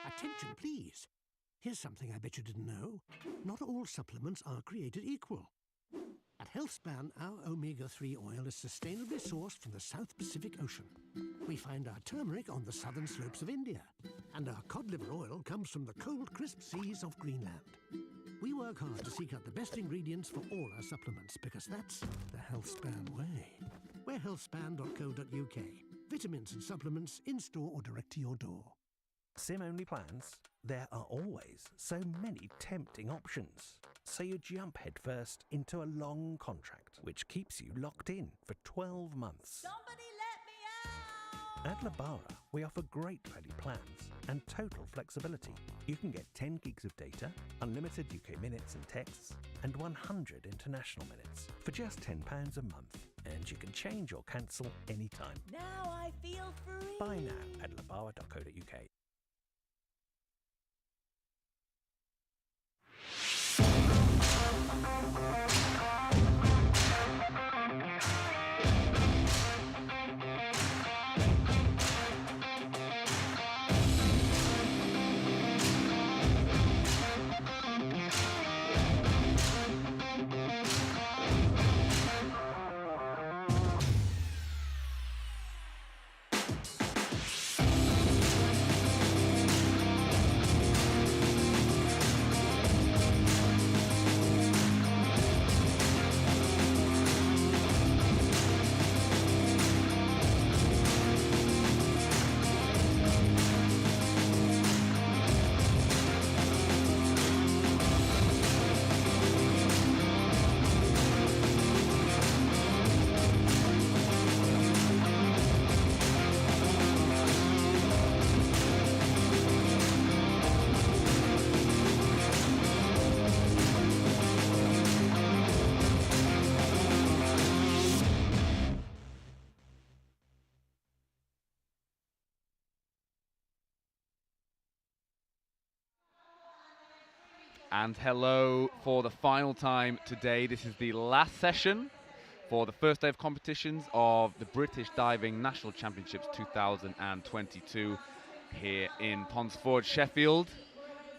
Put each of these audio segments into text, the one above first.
Attention, please. Here's something I bet you didn't know. Not all supplements are created equal. At HealthSpan, our omega-3 oil is sustainably sourced from the South Pacific Ocean. We find our turmeric on the southern slopes of India. And our cod liver oil comes from the cold, crisp seas of Greenland. We work hard to seek out the best ingredients for all our supplements because that's the HealthSpan way. We're healthspan.co.uk. Vitamins and supplements in-store or direct to your door. SIM-only plans? There are always so many tempting options. So you jump headfirst into a long contract, which keeps you locked in for 12 months. Somebody let me out! At Labara, we offer great value plans and total flexibility. You can get 10 gigs of data, unlimited UK minutes and texts, and 100 international minutes for just £10 a month. And you can change or cancel anytime. Now I feel free! Buy now at labara.co.uk. And hello for the final time today. This is the last session for the first day of competitions of the British Diving National Championships 2022 here in Ponds Forge, Sheffield.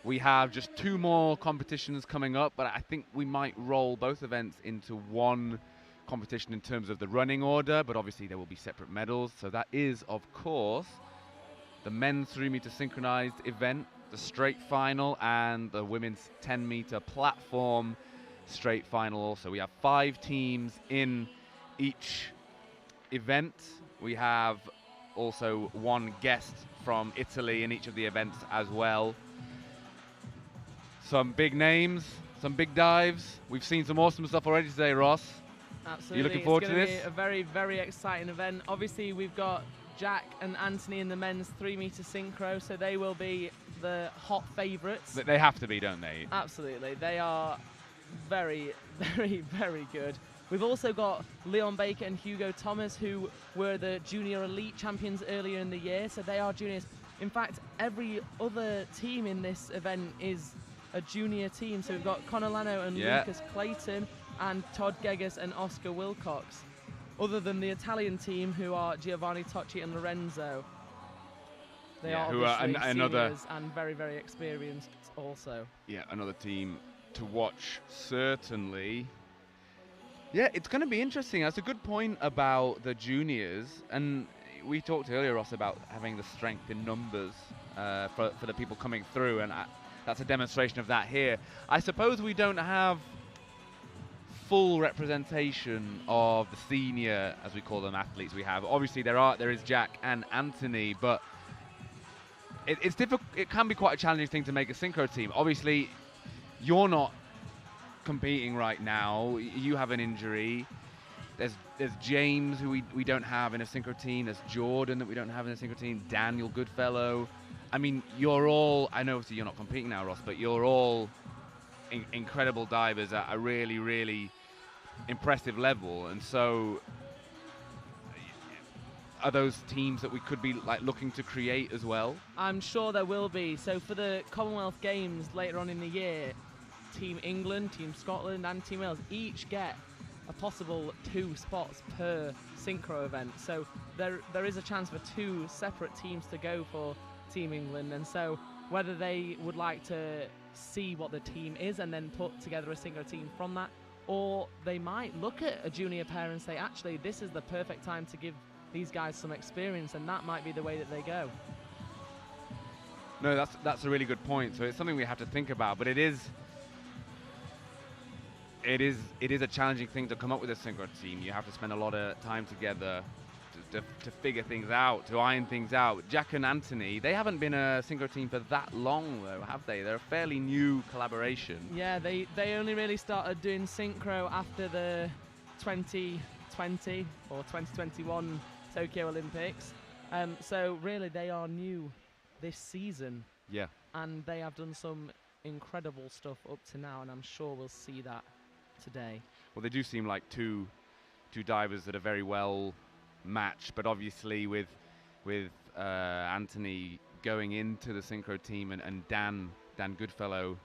We have just 2 more competitions coming up, but I think we might roll both events into one competition in terms of the running order, but obviously there will be separate medals. So that is, of course, the men's 3-meter synchronized event, the straight final, and the women's 10-meter platform straight final also. We have 5 teams in each event. We have also 1 guest from Italy in each of the events as well. Some big names, some big dives. We've seen some awesome stuff already today, Ross. Absolutely. You looking forward to this? It's going to be a very, very exciting event. Obviously, we've got Jack and Anthony in the men's 3-meter synchro, so they will be the hot favourites. They have to be, don't they? Absolutely. They are very, very, very good. We've also got Leon Baker and Hugo Thomas, who were the junior elite champions earlier in the year, so they are juniors. In fact, every other team in this event is a junior team. So we've got Conor Lano and Lucas Clayton and Todd Gegas and Oscar Wilcox. Other than the Italian team, who are Giovanni Tocci and Lorenzo. They are obviously seniors and very, very experienced also. Yeah, another team to watch, certainly. Yeah, it's going to be interesting. That's a good point about the juniors. And we talked earlier, Ross, about having the strength in numbers for the people coming through. And that's a demonstration of that here. I suppose we don't have full representation of the senior, as we call them, athletes we have. Obviously, there is Jack and Anthony, but it's difficult. It can be quite a challenging thing to make a synchro team. Obviously, you're not competing right now. You have an injury. There's James, who we don't have in a synchro team. There's Jordan that we don't have in a synchro team. Daniel Goodfellow. I mean, you're all, I know obviously you're not competing now, Ross, but you're all incredible divers at a really, really impressive level. And so are those teams that we could be looking to create as well? I'm sure there will be. So for the Commonwealth Games later on in the year, Team England, Team Scotland and Team Wales each get a possible 2 spots per synchro event. So there is a chance for 2 separate teams to go for Team England, and so whether they would like to see what the team is and then put together a synchro team from that, or they might look at a junior pair and say, actually, this is the perfect time to give these guys some experience, and that might be the way that they go. No, that's a really good point. So it's something we have to think about, but it is a challenging thing to come up with a synchro team. You have to spend a lot of time together to figure things out, to iron things out. Jack and Anthony, they haven't been a synchro team for that long, though, have they? They're a fairly new collaboration. Yeah, they only really started doing synchro after the 2020 or 2021 Tokyo Olympics. So really, they are new this season. Yeah. And they have done some incredible stuff up to now, and I'm sure we'll see that today. Well, they do seem like two divers that are very well matched, but obviously with Anthony going into the synchro team and Dan Goodfellow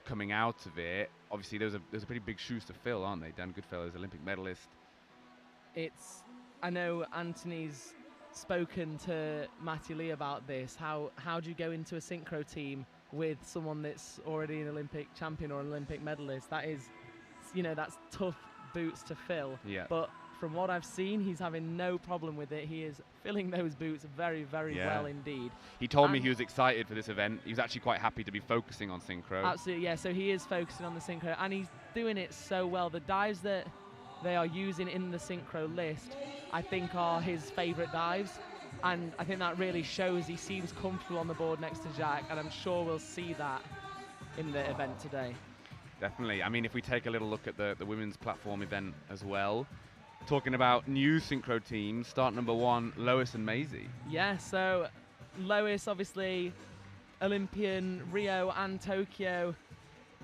coming out of it, obviously there's a pretty big shoes to fill, aren't they? Dan Goodfellow's Olympic medalist. I know Anthony's spoken to Matty Lee about this. How do you go into a synchro team with someone that's already an Olympic champion or an Olympic medalist? That is, that's tough boots to fill. Yeah. But from what I've seen, he's having no problem with it. He is filling those boots very, very well indeed. He told me he was excited for this event. He was actually quite happy to be focusing on synchro. Absolutely, yeah. So he is focusing on the synchro, and he's doing it so well. The dives that they are using in the synchro list, I think, are his favourite dives. And I think that really shows he seems comfortable on the board next to Jack, and I'm sure we'll see that in the event today. Definitely. I mean, if we take a little look at the women's platform event as well, talking about new synchro teams, start number 1, Lois and Maisie. Yeah, so Lois, obviously Olympian, Rio and Tokyo,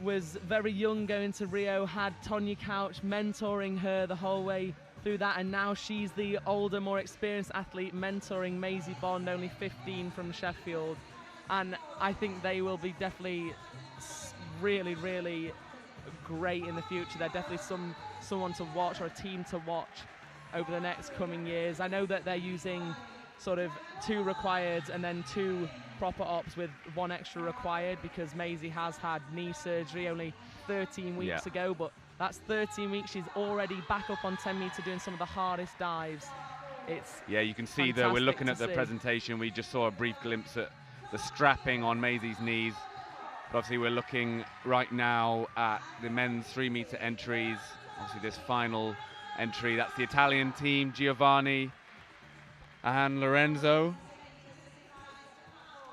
was very young going to Rio, had Tonya Couch mentoring her the whole way through that, and now she's the older, more experienced athlete mentoring Maisie Bond, only 15 from Sheffield. And I think they will be definitely really, really great in the future. They're definitely someone to watch, or a team to watch over the next coming years. I know that they're using sort of 2 required and then 2 proper ops with 1 extra required, because Maisie has had knee surgery only 13 weeks ago, but that's 13 weeks. She's already back up on 10 meter doing some of the hardest dives. It's you can see that we're looking at the presentation. We just saw a brief glimpse at the strapping on Maisie's knees. But obviously we're looking right now at the men's 3 meter entries. Obviously this final entry, that's the Italian team, Giovanni and Lorenzo.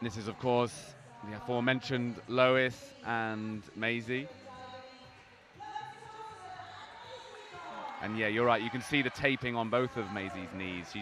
This is, of course, the aforementioned Lois and Maisie. And yeah, you're right, you can see the taping on both of Maisie's knees.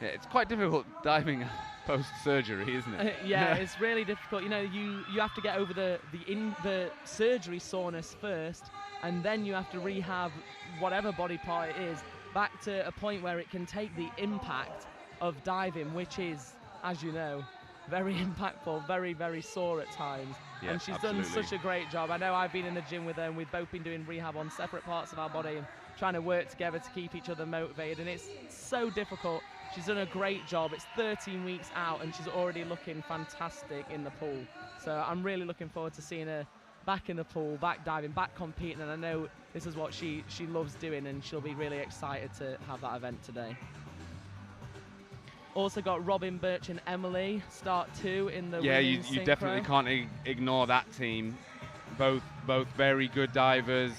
It's quite difficult diving post-surgery, isn't it? It's really difficult. You have to get over the surgery soreness first, and then you have to rehab whatever body part it is back to a point where it can take the impact of diving, which is, as you know, very impactful, very, very sore at times. Yeah, and she's absolutely. done such a great job. I know I've been in the gym with her, and we've both been doing rehab on separate parts of our body and trying to work together to keep each other motivated, and it's so difficult. She's done a great job. It's 13 weeks out, and she's already looking fantastic in the pool. So I'm really looking forward to seeing her back in the pool, back diving, back competing, and I know this is what she loves doing, and she'll be really excited to have that event today. Also got Robin, Birch and Emily, start 2 in the women's you synchro. definitely can't ignore that team. Both very good divers.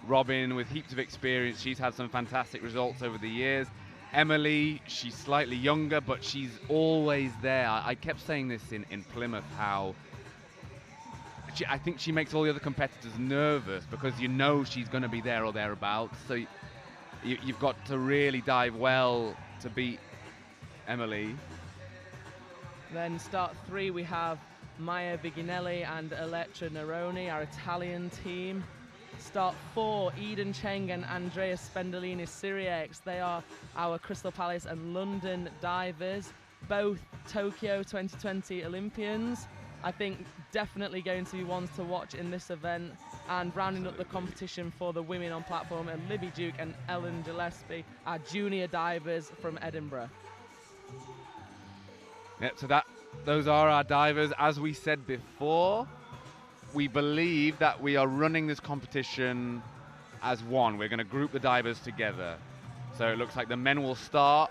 Robin with heaps of experience. She's had some fantastic results over the years. Emily, she's slightly younger, but she's always there. I kept saying this in Plymouth, how I think she makes all the other competitors nervous, because you know she's going to be there or thereabouts. So you've got to really dive well to beat Emily. Then start 3, we have Maya Viginelli and Elettra Neroni, our Italian team. Start 4, Eden Cheng and Andrea Spendolini Syriacs. They are our Crystal Palace and London divers, both Tokyo 2020 Olympians. I think definitely going to be ones to watch in this event. And rounding up the competition for the women on platform are Libby Duke and Ellen Gillespie, our junior divers from Edinburgh. Yeah, so those are our divers. As we said before, we believe that we are running this competition as one. We're going to group the divers together. So it looks like the men will start,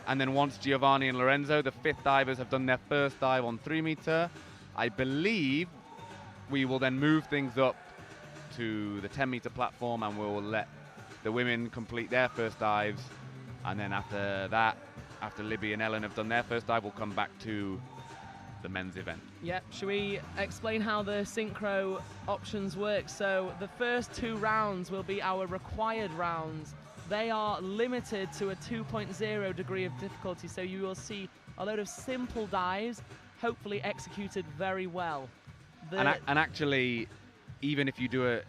and then once Giovanni and Lorenzo, the 5th divers, have done their first dive on 3 meter, I believe we will then move things up to the 10 meter platform, and we'll let the women complete their first dives, and then after that, after Libby and Ellen have done their first dive, we'll come back to the men's event. Yep, should we explain how the synchro options work? So the first 2 rounds will be our required rounds. They are limited to a 2.0 degree of difficulty, so you will see a load of simple dives, hopefully executed very well. And actually, even if you do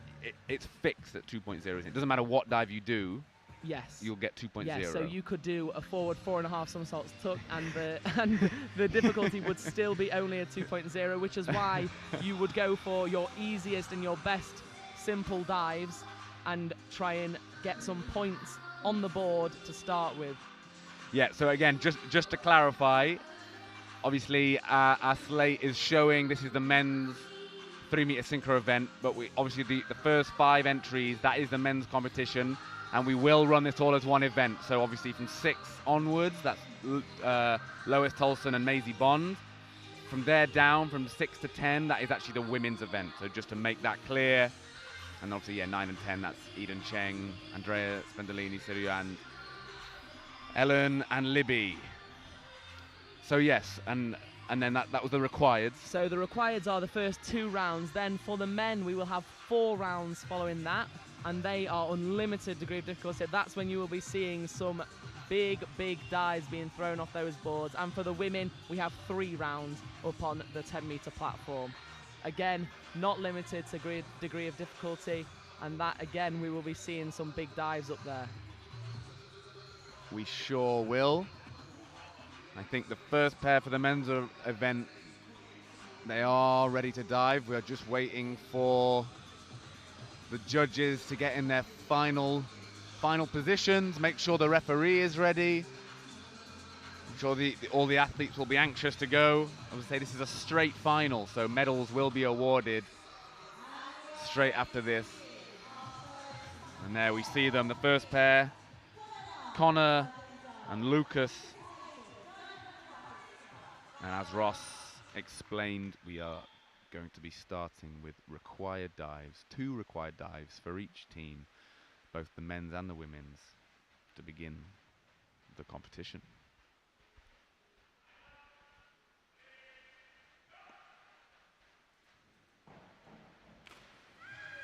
it's fixed at 2.0. It doesn't matter what dive you do. Yes. You'll get 2.0. Yes, so you could do a forward 4.5 somersaults tuck, and the difficulty would still be only a 2.0, which is why you would go for your easiest and your best simple dives and try and get some points on the board to start with. Yeah, so again, just to clarify, obviously our slate is showing this is the men's 3 meter synchro event, but we obviously the first 5 entries, that is the men's competition, and we will run this all as one event. So obviously from 6 onwards, that's Lois Tolson and Maisie Bond. From there down, from 6 to 10, that is actually the women's event. So just to make that clear, and obviously, yeah, 9 and 10, that's Eden Cheng, Andrea Spendolini, Sirio, and Ellen and Libby. So yes, and then that was the requireds. So the requireds are the first 2 rounds. Then for the men, we will have 4 rounds following that, and they are unlimited degree of difficulty. That's when you will be seeing some big dives being thrown off those boards. And for the women, we have 3 rounds up on the 10 meter platform. Again, not limited to degree of difficulty, and that again, we will be seeing some big dives up there. We sure will. I think the first pair for the men's event, they are ready to dive. We're just waiting for the judges to get in their final positions, make sure the referee is ready. I'm sure all the athletes will be anxious to go. I would say this is a straight final, so medals will be awarded straight after this. And there we see them, the first pair, Connor and Lucas. And as Ross explained, we are going to be starting with required dives, 2 required dives for each team, both the men's and the women's, to begin the competition.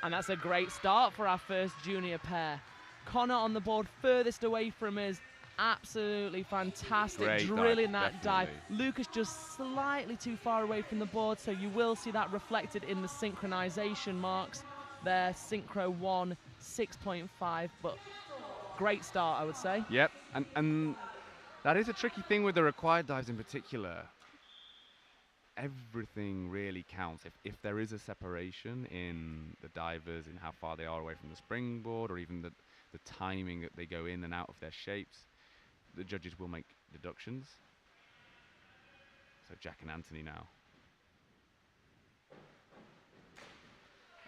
And that's a great start for our first junior pair. Connor on the board furthest away from us. Absolutely fantastic, Great drilling that dive. definitely. Lucas just slightly too far away from the board, so you will see that reflected in the synchronization marks there. Synchro 1, 6.5, but great start, I would say. Yep, and that is a tricky thing with the required dives in particular. Everything really counts. If there is a separation in the divers, in how far they are away from the springboard, or even the timing that they go in and out of their shapes, the judges will make deductions. So Jack and Anthony now.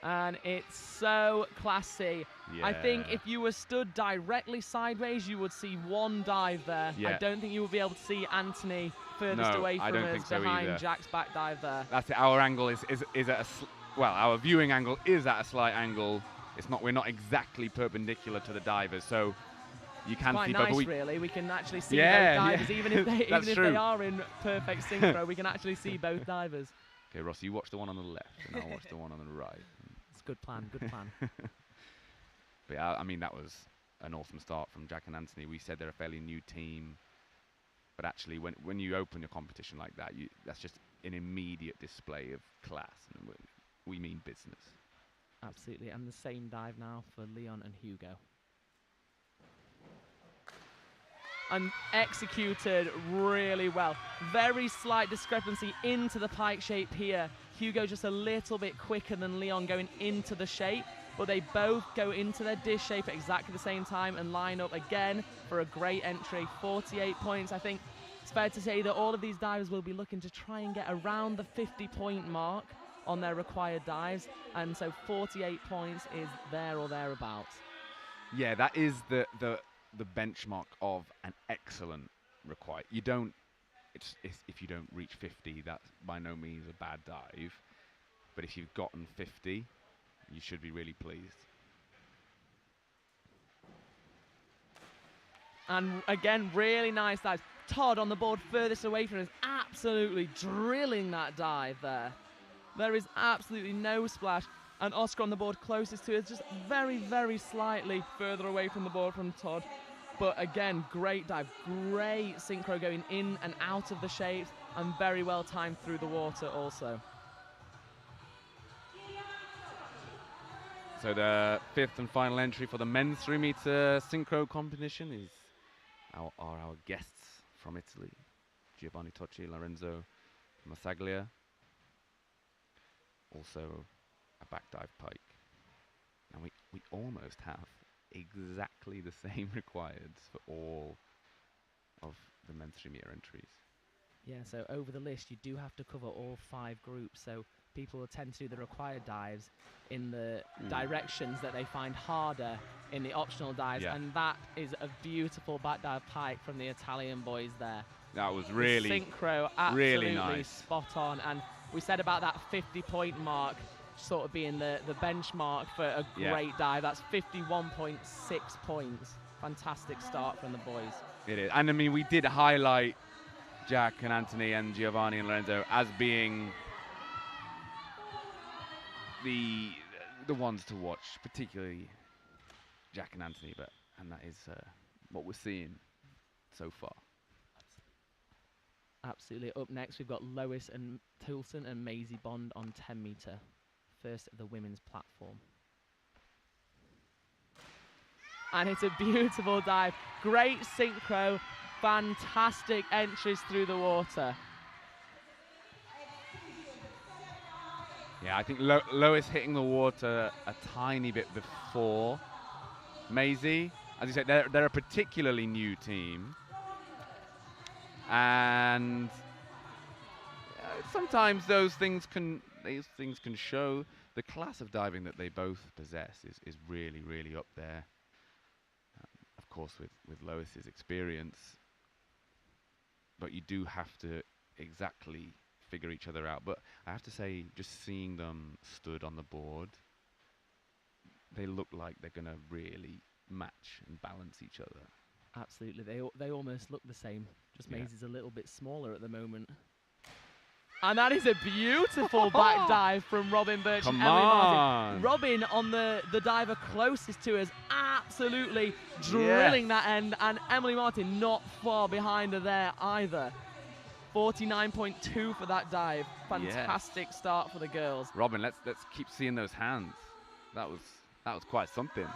And it's so classy. Yeah. I think if you were stood directly sideways, you would see 1 dive there. Yeah. I don't think you would be able to see Anthony furthest away I from don't us think so behind either. Jack's back dive there. That's it. Our angle is at our viewing angle is at a slight angle. We're not exactly perpendicular to the divers, so you can Quite see nice, both. really. We can actually see Yeah, both divers, yeah. even if they That's true. are in perfect synchro. We can actually see both divers. Okay, Ross, you watch the one on the left, and I'll watch the one on the right. It's a good plan. Good plan. But yeah, I mean, that was an awesome start from Jack and Anthony. We said they're a fairly new team, but actually, when you open a competition like that, that's just an immediate display of class, and we mean business. Absolutely, and the same dive now for Leon and Hugo. And executed really well. Very slight discrepancy into the pike shape here. Hugo just a little bit quicker than Leon going into the shape, but they both go into their dish shape at exactly the same time and line up again for a great entry. 48 points. I think It's fair to say that all of these divers will be looking to try and get around the 50-point mark on their required dives, and so 48 points is there or thereabouts. Yeah, that is the benchmark of an excellent required. You don't, if you don't reach 50, that's by no means a bad dive. But if you've gotten 50, you should be really pleased. And again, really nice dives. Todd on the board furthest away from us, absolutely drilling that dive there. There is absolutely no splash. And Oscar on the board closest to us, just very, very slightly further away from the board from Todd. But again, great dive, great synchro going in and out of the shapes, and very well timed through the water also. So the 5th and final entry for the men's 3-meter synchro competition is our guests from Italy, Giovanni Tocci, Lorenzo Massaglia. Also a back dive pike. And we almost have exactly the same required for all of the men's 3-meter entries. Yeah, so over the list you do have to cover all 5 groups, so people will tend to do the required dives in the directions that they find harder in the optional dives, and that is a beautiful back dive pike from the Italian boys there. That was really, the synchro, absolutely really nice. spot on, and we said about that 50-point mark sort of being the benchmark for a great dive. That's 51.6 points. Fantastic start from the boys. It is, and I mean, we did highlight Jack and Anthony and Giovanni and Lorenzo as being the ones to watch, particularly Jack and Anthony, and that is what we're seeing so far. Absolutely. Up next, we've got Lois and Toulson and Maisie Bond on 10 meter, first of the women's platform. And it's a beautiful dive. Great synchro, fantastic entries through the water. Yeah, I think Lois hitting the water a tiny bit before Maisie. As you said, they're a particularly new team. And sometimes those things can show. The class of diving that they both possess is really, really up there. Of course, with Lois's experience, but you do have to exactly figure each other out. But I have to say, just seeing them stood on the board, they look like they're going to really match and balance each other. Absolutely, they almost look the same. Just Maisie's a little bit smaller at the moment. And that is a beautiful back dive from Robin Birch and Emily Martin. Robin on the diver closest to us, absolutely drilling that end, and Emily Martin not far behind her there either. 49.2 for that dive. Fantastic start for the girls. Robin, let's keep seeing those hands. That was quite something.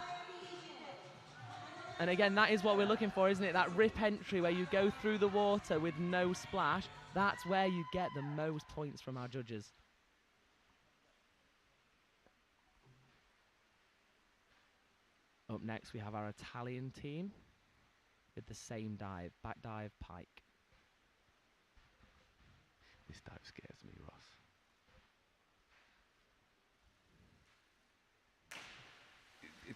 And again, that is what we're looking for, isn't it? That rip entry where you go through the water with no splash. That's where you get the most points from our judges. Up next, we have our Italian team with the same dive, back dive pike. This dive scares me, Ross.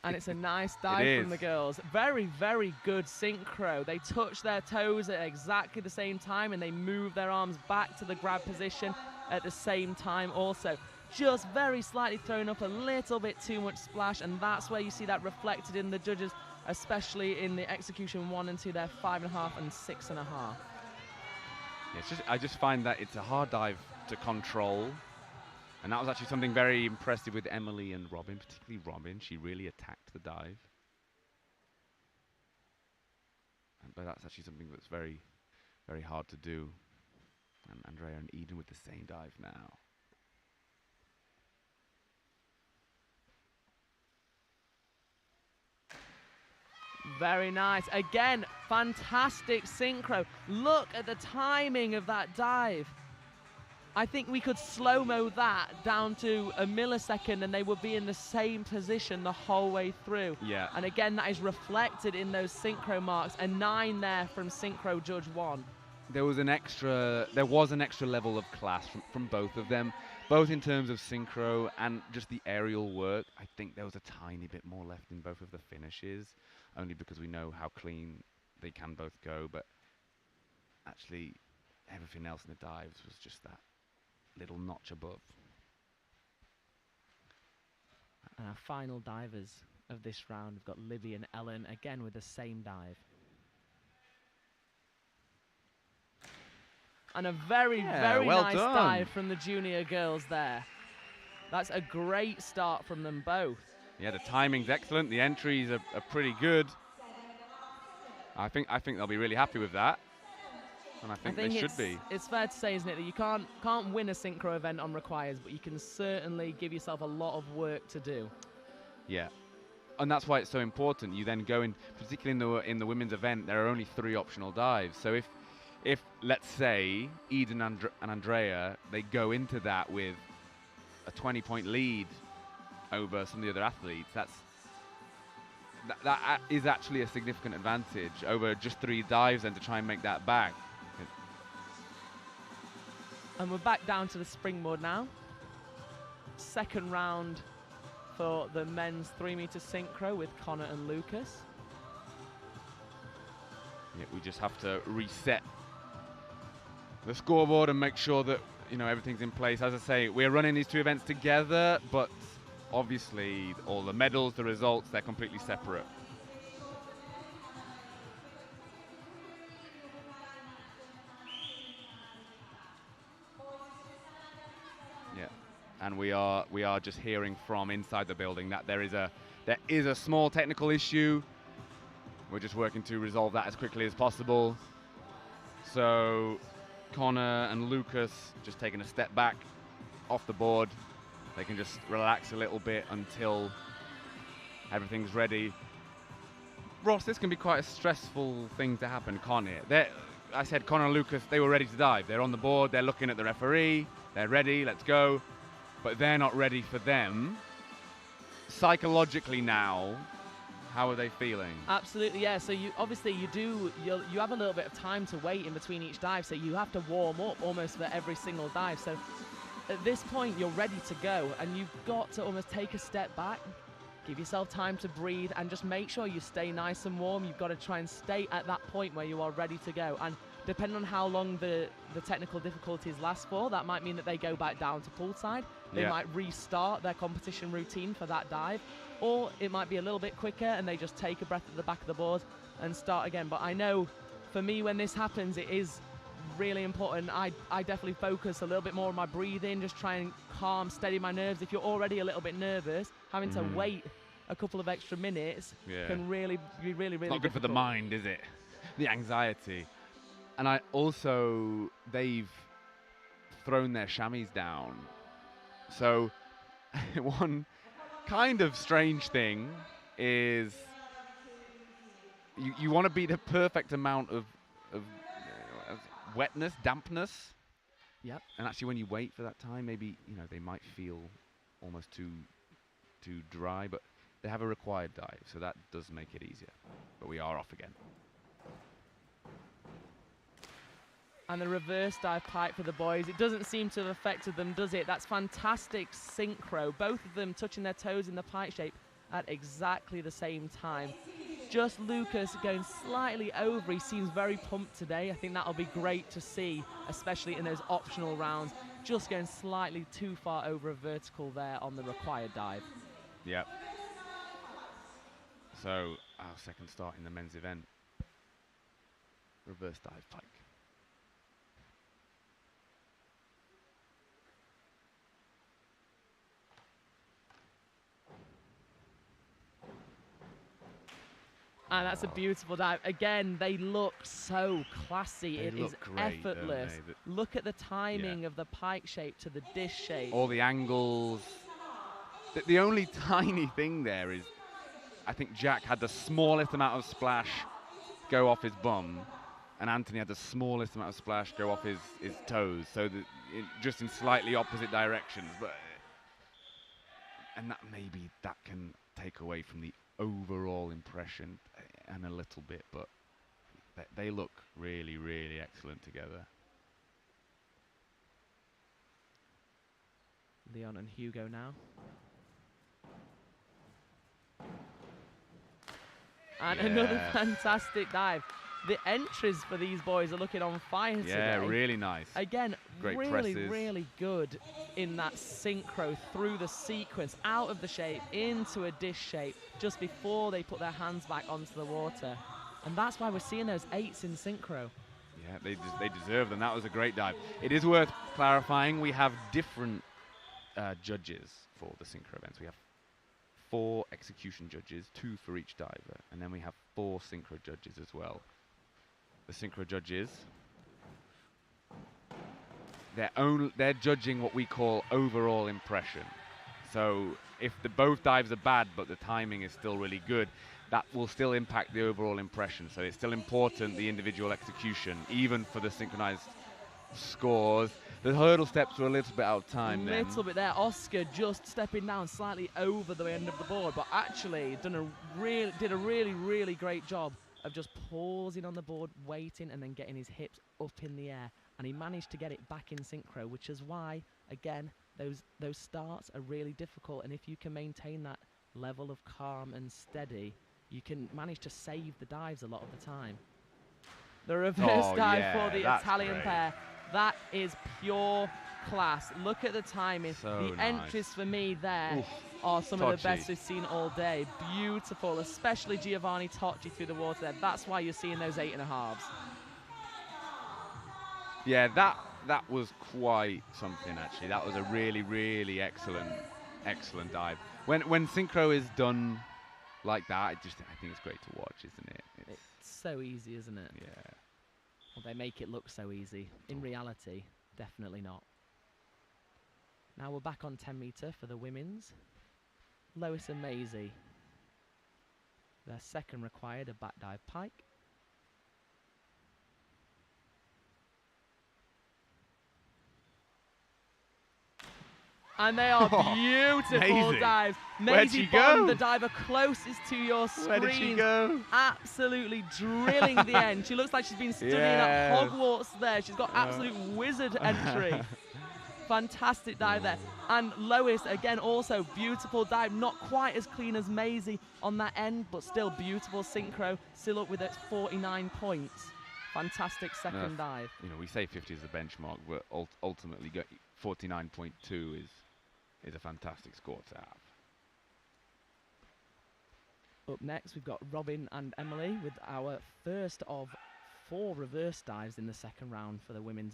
And it's a nice dive from the girls. Very, very good synchro. They touch their toes at exactly the same time, and they move their arms back to the grab position at the same time also. Just very slightly thrown up a little bit too much splash, and that's where you see that reflected in the judges, especially in the execution 1 and 2. They're 5.5 and 6.5. Yeah, I just find that it's a hard dive to control. And that was actually something very impressive with Emily and Robin, particularly Robin. She really attacked the dive. But that's actually something that's very, very hard to do. And Andrea and Eden with the same dive now. Very nice. Again, fantastic synchro. Look at the timing of that dive. I think we could slow-mo that down to a millisecond and they would be in the same position the whole way through. Yeah. And again, that is reflected in those synchro marks. A 9 there from Synchro Judge 1. there was an extra level of class from both of them, both in terms of synchro and just the aerial work. I think there was a tiny bit more left in both of the finishes, only because we know how clean they can both go, but actually everything else in the dives was just that little notch above. And our final divers of this round, we've got Libby and Ellen, again with the same dive. And a very well nice done. dive from the junior girls there. That's a great start from them both. Yeah, the timing's excellent. The entries are pretty good. I think they'll be really happy with that, and I think they should be. It's fair to say, isn't it, that you can't win a synchro event on requires, but you can certainly give yourself a lot of work to do. Yeah, and that's why it's so important. You then go in, particularly in the women's event, there are only 3 optional dives. So if let's say Eden and Andrea, they go into that with a 20-point lead over some of the other athletes, that is actually a significant advantage over just 3 dives and to try and make that back. And we're back down to the springboard now. Second round for the men's 3m synchro with Connor and Lucas. Yeah, we just have to reset the scoreboard and make sure that everything's in place. As I say, we're running these 2 events together, but obviously all the medals, the results, they're completely separate. Yeah, and we are just hearing from inside the building that there is a small technical issue. We're just working to resolve that as quickly as possible. So Connor and Lucas just taking a step back off the board. They can just relax a little bit until everything's ready. Ross, this can be quite a stressful thing to happen, can't it? I said Connor and Lucas, they were ready to dive. They're on the board, they're looking at the referee, they're ready, let's go. But they're not ready for them. Psychologically now, how are they feeling? Absolutely, yeah. So you have a little bit of time to wait in between each dive, so you have to warm up almost for every single dive. So at this point, you're ready to go, and you've got to almost take a step back, give yourself time to breathe, and just make sure you stay nice and warm. You've got to try and stay at that point where you are ready to go. And depending on how long the technical difficulties last for, that might mean that they go back down to poolside. They might restart their competition routine for that dive, or it might be a little bit quicker and they just take a breath at the back of the board and start again. But I know for me, when this happens, it is really important. I definitely focus a little bit more on my breathing, just try and calm, steady my nerves. If you're already a little bit nervous, having to wait a couple of extra minutes can really be really It's not good for the difficult. mind, is it? The anxiety. And they've thrown their chamois down. So one kind of strange thing is you want to be the perfect amount of wetness, dampness. Yep. And actually when you wait for that time, maybe, they might feel almost too dry, but they have a required dive, so that does make it easier. But we are off again. And the reverse dive pipe for the boys. It doesn't seem to have affected them, does it? That's fantastic synchro. Both of them touching their toes in the pike shape at exactly the same time. Just Lucas going slightly over. He seems very pumped today. I think that'll be great to see, especially in those optional rounds. Just going slightly too far over a vertical there on the required dive. Yep. So our second start in the men's event. Reverse dive pike. And that's a beautiful dive. Again, they look so classy. It is effortless. Look at the timing of the pike shape to the dish shape. All the angles. The only tiny thing there is, I think Jack had the smallest amount of splash go off his bum, and Anthony had the smallest amount of splash go off his toes. So just in slightly opposite directions. And maybe that can take away from the overall impression and a little bit, but they look really, really excellent together. Leon and Hugo now. And another fantastic dive. The entries for these boys are looking on fire today. Yeah, really nice. Again, Great really, presses. really good in that synchro through the sequence, out of the shape, into a dish shape, just before they put their hands back onto the water. And that's why we're seeing those 8s in synchro. Yeah, they deserve them. That was a great dive. It is worth clarifying, we have different judges for the synchro events. We have 4 execution judges, 2 for each diver, and then we have 4 synchro judges as well. The synchro judges, they're judging what we call overall impression. So if both dives are bad but the timing is still really good, that will still impact the overall impression. So it's still important, the individual execution, even for the synchronized scores. The hurdle steps were a little bit out of time then. A little bit there. Oscar just stepping down slightly over the end of the board, but actually did a really, really great job of just pausing on the board, waiting, and then getting his hips up in the air. And he managed to get it back in synchro, which is why, again, those starts are really difficult. And if you can maintain that level of calm and steady, you can manage to save the dives a lot of the time. The reverse dive for the Italian pair. That is pure class. Look at the timing. So the entries for me there are some of the best we've seen all day. Beautiful, especially Giovanni Tocci through the water there. That's why you're seeing those 8.5s. Yeah, that was quite something actually. That was a really, really excellent dive. When synchro is done like that, I think it's great to watch, isn't it? It's so easy, isn't it? Yeah. Well, they make it look so easy. In reality, definitely not. Now we're back on 10 meter for the women's. Lois and Maisie. Their second required, a back dive pike. And they are beautiful dives. Maisie Bond, the diver closest to your screen. Where did she go? Absolutely drilling the end. She looks like she's been studying at Hogwarts there. She's got absolute wizard entry. Fantastic dive there. And Lois, again, also beautiful dive. Not quite as clean as Maisie on that end, but still beautiful synchro. Still up with its 49 points. Fantastic second dive. You know, we say 50 is the benchmark, but ultimately 49.2 is a fantastic score to have. Up next, we've got Robin and Emily with our first of 4 reverse dives in the second round for the women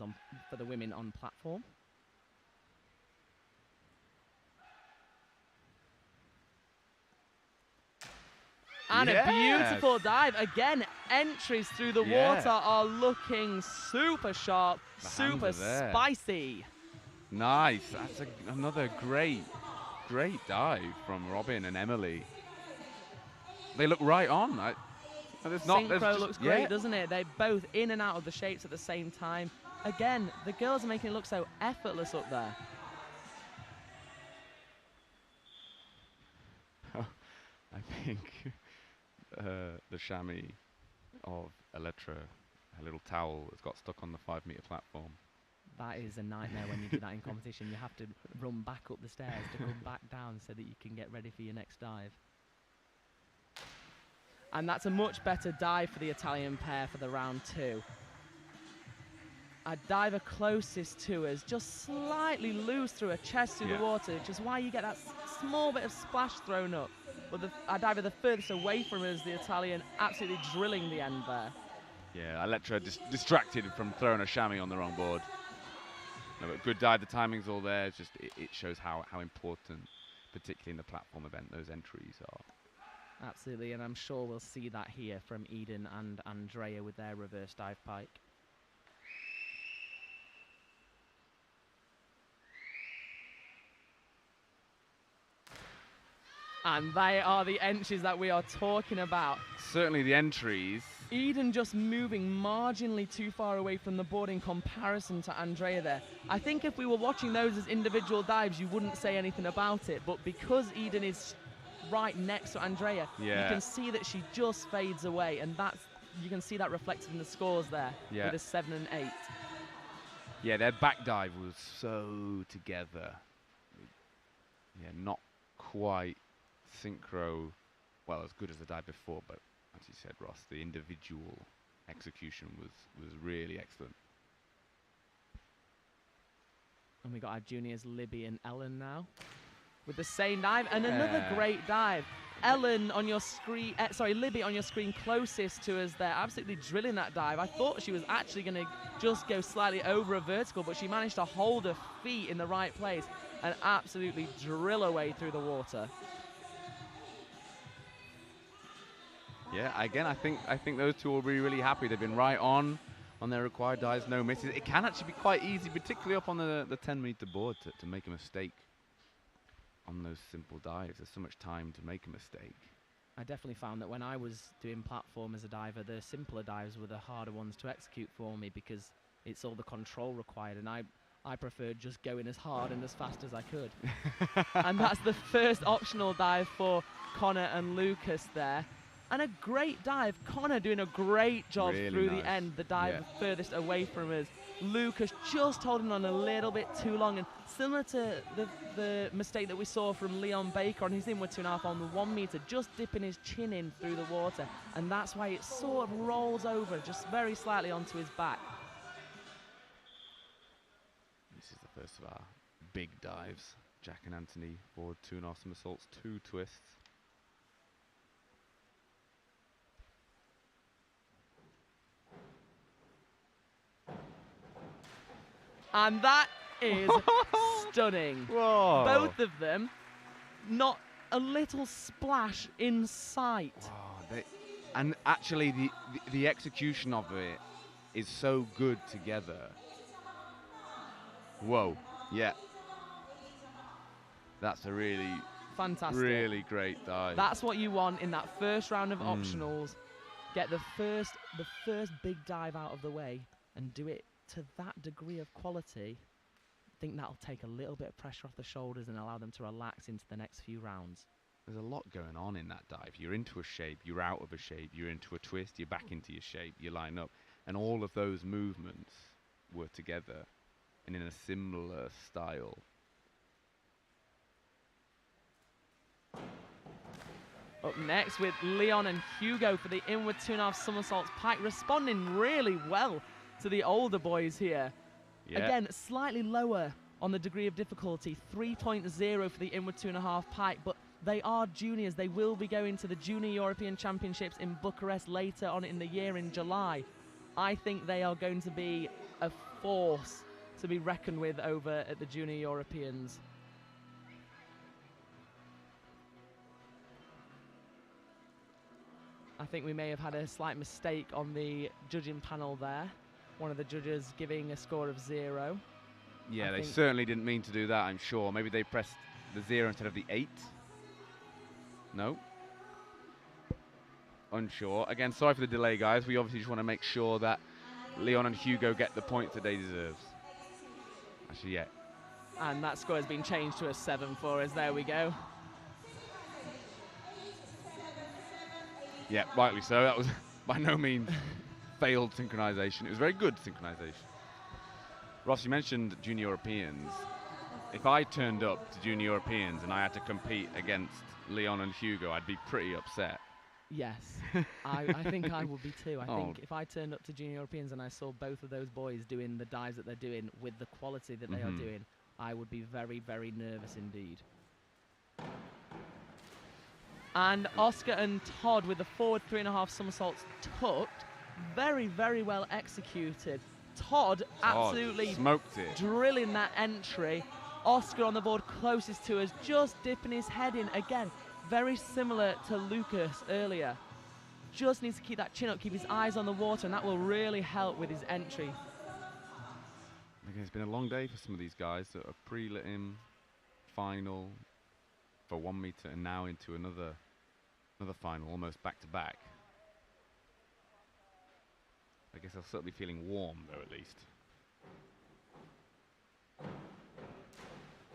on platform. And a beautiful dive. Again, entries through the water are looking super sharp, super spicy. Nice. That's another great dive from Robin and Emily. They look right on. Synchro looks great, doesn't it? They're both in and out of the shapes at the same time. Again, the girls are making it look so effortless up there. I think the chamois of Elettra, her little towel, has got stuck on the 5-meter platform. That is a nightmare when you do that in competition. You have to run back up the stairs to come back down so that you can get ready for your next dive. And that's a much better dive for the Italian pair for the round 2. A diver closest to us, just slightly loose through her chest through the water, which is why you get that small bit of splash thrown up. But our diver the furthest away from us, the Italian, absolutely drilling the end there. Yeah, Elettra distracted from throwing a chamois on the wrong board. No, but good dive, the timing's all there. It's just it shows how important, particularly in the platform event, those entries are. Absolutely, and I'm sure we'll see that here from Eden and Andrea with their reverse dive pike. And they are the entries that we are talking about. Certainly the entries. Eden just moving marginally too far away from the board in comparison to Andrea there. I think if we were watching those as individual dives, you wouldn't say anything about it. But because Eden is right next to Andrea, you can see that she just fades away. And you can see that reflected in the scores there with a 7 and 8. Yeah, their back dive was so together. Yeah, not quite synchro, well, as good as the dive before, but as you said, Ross, the individual execution was really excellent. And we got our juniors Libby and Ellen now with the same dive, and another great dive. Ellen on your screen, Libby on your screen closest to us there, absolutely drilling that dive. I thought she was actually going to just go slightly over a vertical, but she managed to hold her feet in the right place and absolutely drill her way through the water. Yeah, again, I think those two will be really happy. They've been right on their required dives, no misses. It can actually be quite easy, particularly up on the 10-meter board, to make a mistake on those simple dives. There's so much time to make a mistake. I definitely found that when I was doing platform as a diver, the simpler dives were the harder ones to execute for me because it's all the control required, and I preferred just going as hard and as fast as I could. And that's the first optional dive for Connor and Lucas there. And a great dive. Connor doing a great job really through nice. the end, the dive furthest away from us. Lucas just holding on a little bit too long, and similar to the mistake that we saw from Leon Baker on his inward 2.5 on the 1 meter, just dipping his chin in through the water, and that's why it sort of rolls over just very slightly onto his back. This is the first of our big dives. Jack and Anthony forward 2.5 somersaults, 2 twists. And that is stunning. Whoa. Both of them, not a little splash in sight. Wow, and actually, the execution of it is so good together. Whoa, yeah. That's a really, fantastic, really great dive. That's what you want in that first round of optionals. Get the first big dive out of the way and do it to that degree of quality. I think that'll take a little bit of pressure off the shoulders and allow them to relax into the next few rounds. There's a lot going on in that dive. You're into a shape, you're out of a shape, you're into a twist, you're back into your shape, you line up. And all of those movements were together and in a similar style. Up next with Leon and Hugo for the inward 2.5 somersaults pike, responding really well to the older boys here. Yeah. Again, slightly lower on the degree of difficulty, 3.0 for the inward 2.5 pike, but they are juniors. They will be going to the Junior European Championships in Bucharest later on in the year in July. I think they are going to be a force to be reckoned with over at the Junior Europeans. I think we may have had a slight mistake on the judging panel there. One of the judges giving a score of 0. Yeah, they certainly didn't mean to do that, I'm sure. Maybe they pressed the 0 instead of the 8. No. Unsure. Again, sorry for the delay, guys. We obviously just want to make sure that Leon and Hugo get the points that they deserve. Actually, yeah. And that score has been changed to a 7 for us. There we go. Yeah, rightly so. That was by no means failed synchronization. It was very good synchronization. Ross, you mentioned Junior Europeans. If I turned up to Junior Europeans and I had to compete against Leon and Hugo, I'd be pretty upset. Yes, I think I would be too. I think if I turned up to Junior Europeans and I saw both of those boys doing the dives that they're doing with the quality that they are doing, I would be very, very nervous indeed. And Oscar and Todd with the forward 3.5 somersaults tucked. Very, very well executed. Todd absolutely smoked it, drilling that entry. Oscar on the board closest to us, just dipping his head in. Again, very similar to Lucas earlier. Just needs to keep that chin up, keep his eyes on the water, and that will really help with his entry. Again, it's been a long day for some of these guys that are pre-lit-in, final for 1 meter, and now into another final, almost back to back. I guess they'll certainly be feeling warm, though, at least.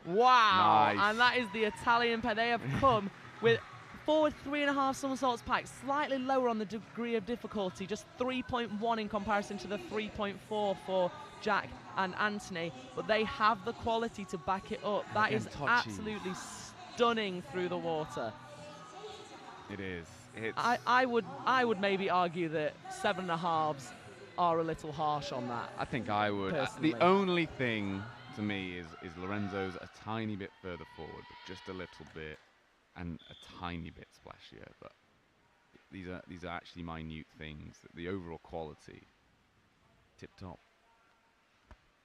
Wow! Nice. And that is the Italian pair. They have come with Forward 3.5 somersaults pike, slightly lower on the degree of difficulty, just 3.1 in comparison to the 3.4 for Jack and Anthony, but they have the quality to back it up. That is absolutely stunning through the water. It is. I would maybe argue that 7.5s are a little harsh on that. I think I would. Personally. The only thing to me is Lorenzo's a tiny bit further forward, but just a little bit, and a tiny bit splashier. But these are actually minute things. The overall quality, tip top.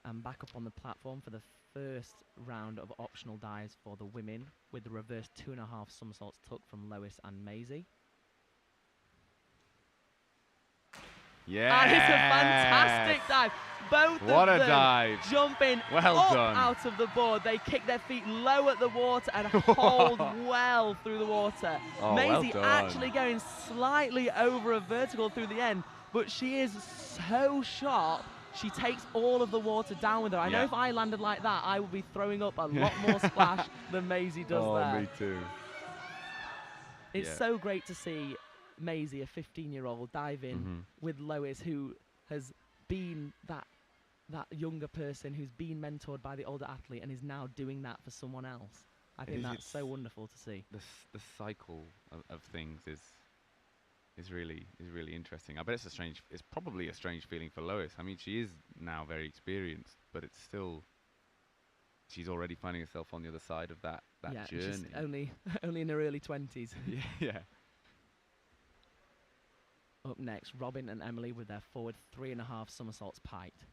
And back up on the platform for the first round of optional dives for the women with the reverse 2.5 somersaults tuck from Lois and Maisie. Yeah, And it's a fantastic dive. Both what of a them dive. jumping Well up done. out of the board. They kick their feet low at the water and hold well through the water. Oh, Maisie well done. actually going slightly over a vertical through the end, but she is so sharp. She takes all of the water down with her. I know if I landed like that, I would be throwing up a lot more splash than Maisie does there. Oh, me too. It's so great to see Maisie, a 15-year-old, dive in with Lois, who has been that younger person who's been mentored by the older athlete and is now doing that for someone else. I think that's so wonderful to see. The cycle of things is really interesting. I bet it's probably a strange feeling for Lois. I mean, she is now very experienced, but it's still, she's already finding herself on the other side of that journey. She's only in her early 20s. Yeah. Up next, Robin and Emily with their forward 3.5 somersaults piked.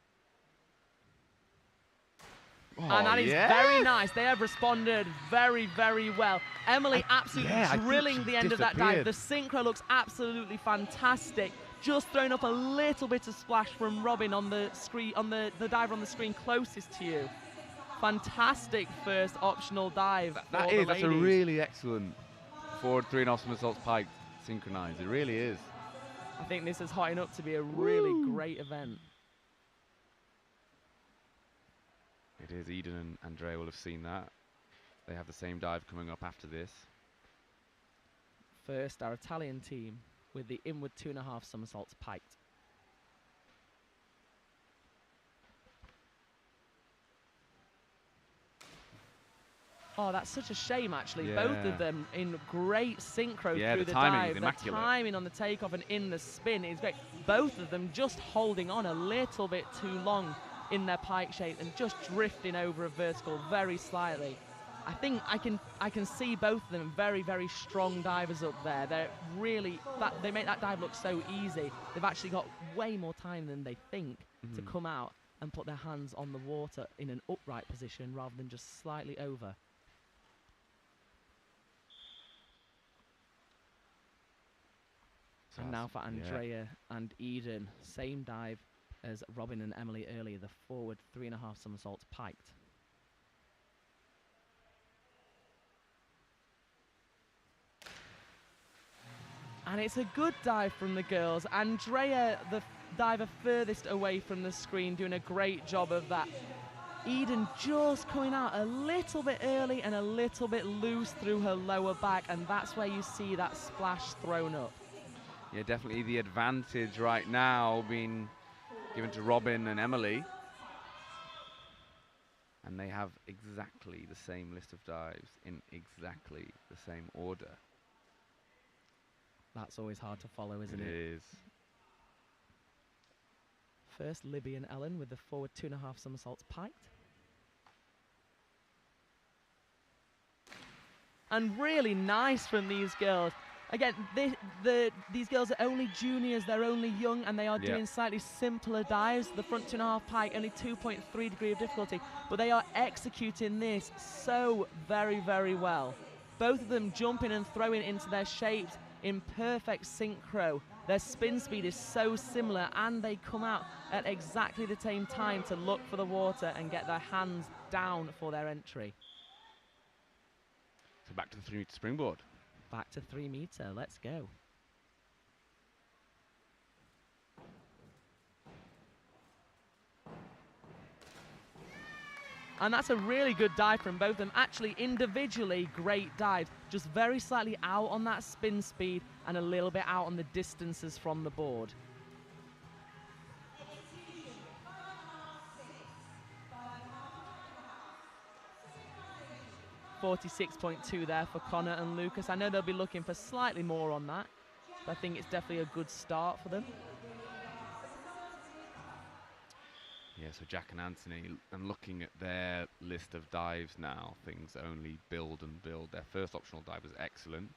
Oh, And that is very nice. They have responded very, very well. Emily absolutely drilling the end of that dive. The synchro looks absolutely fantastic. Just thrown up a little bit of splash from Robin on the screen, on the diver on the screen closest to you. Fantastic first optional dive. That's a really excellent forward 3.5 somersaults piked synchronized. It really is. I think this is hotting up to be a really great event. It is. Eden and Andrea will have seen that. They have the same dive coming up after this. First, our Italian team with the inward 2.5 somersaults piked. Oh, that's such a shame, actually. Yeah. Both of them in great synchro through the timing dive. is immaculate. The timing on the takeoff and in the spin is great. Both of them just holding on a little bit too long in their pike shape and just drifting over a vertical very slightly. I think I can see both of them very, very strong divers up there. They're really, they make that dive look so easy. They've actually got way more time than they think to come out and put their hands on the water in an upright position rather than just slightly over. And now for Andrea and Eden, same dive as Robin and Emily earlier, the forward 3.5 somersaults piked. And it's a good dive from the girls. Andrea, the diver furthest away from the screen, doing a great job of that. Eden just coming out a little bit early and a little bit loose through her lower back, and that's where you see that splash thrown up. Yeah, definitely the advantage right now being given to Robin and Emily. And they have exactly the same list of dives in exactly the same order. That's always hard to follow, isn't it? It is. First, Libby and Ellen with the forward 2.5 somersaults piked. And really nice from these girls. Again, these girls are only juniors, they're only young, and they are doing slightly simpler dives. The front 2.5 pike, only 2.3 degree of difficulty, but they are executing this so very, very well. Both of them jumping and throwing into their shapes in perfect synchro. Their spin speed is so similar, and they come out at exactly the same time to look for the water and get their hands down for their entry. So back to the 3-meter springboard. Back to 3 meter, let's go. And that's a really good dive from both of them. Actually, individually, great dives. Just very slightly out on that spin speed and a little bit out on the distances from the board. 46.2 there for Connor and Lucas. I know they'll be looking for slightly more on that, but I think it's definitely a good start for them. Yeah, so Jack and Anthony, and looking at their list of dives now, things only build and build. Their first optional dive was excellent.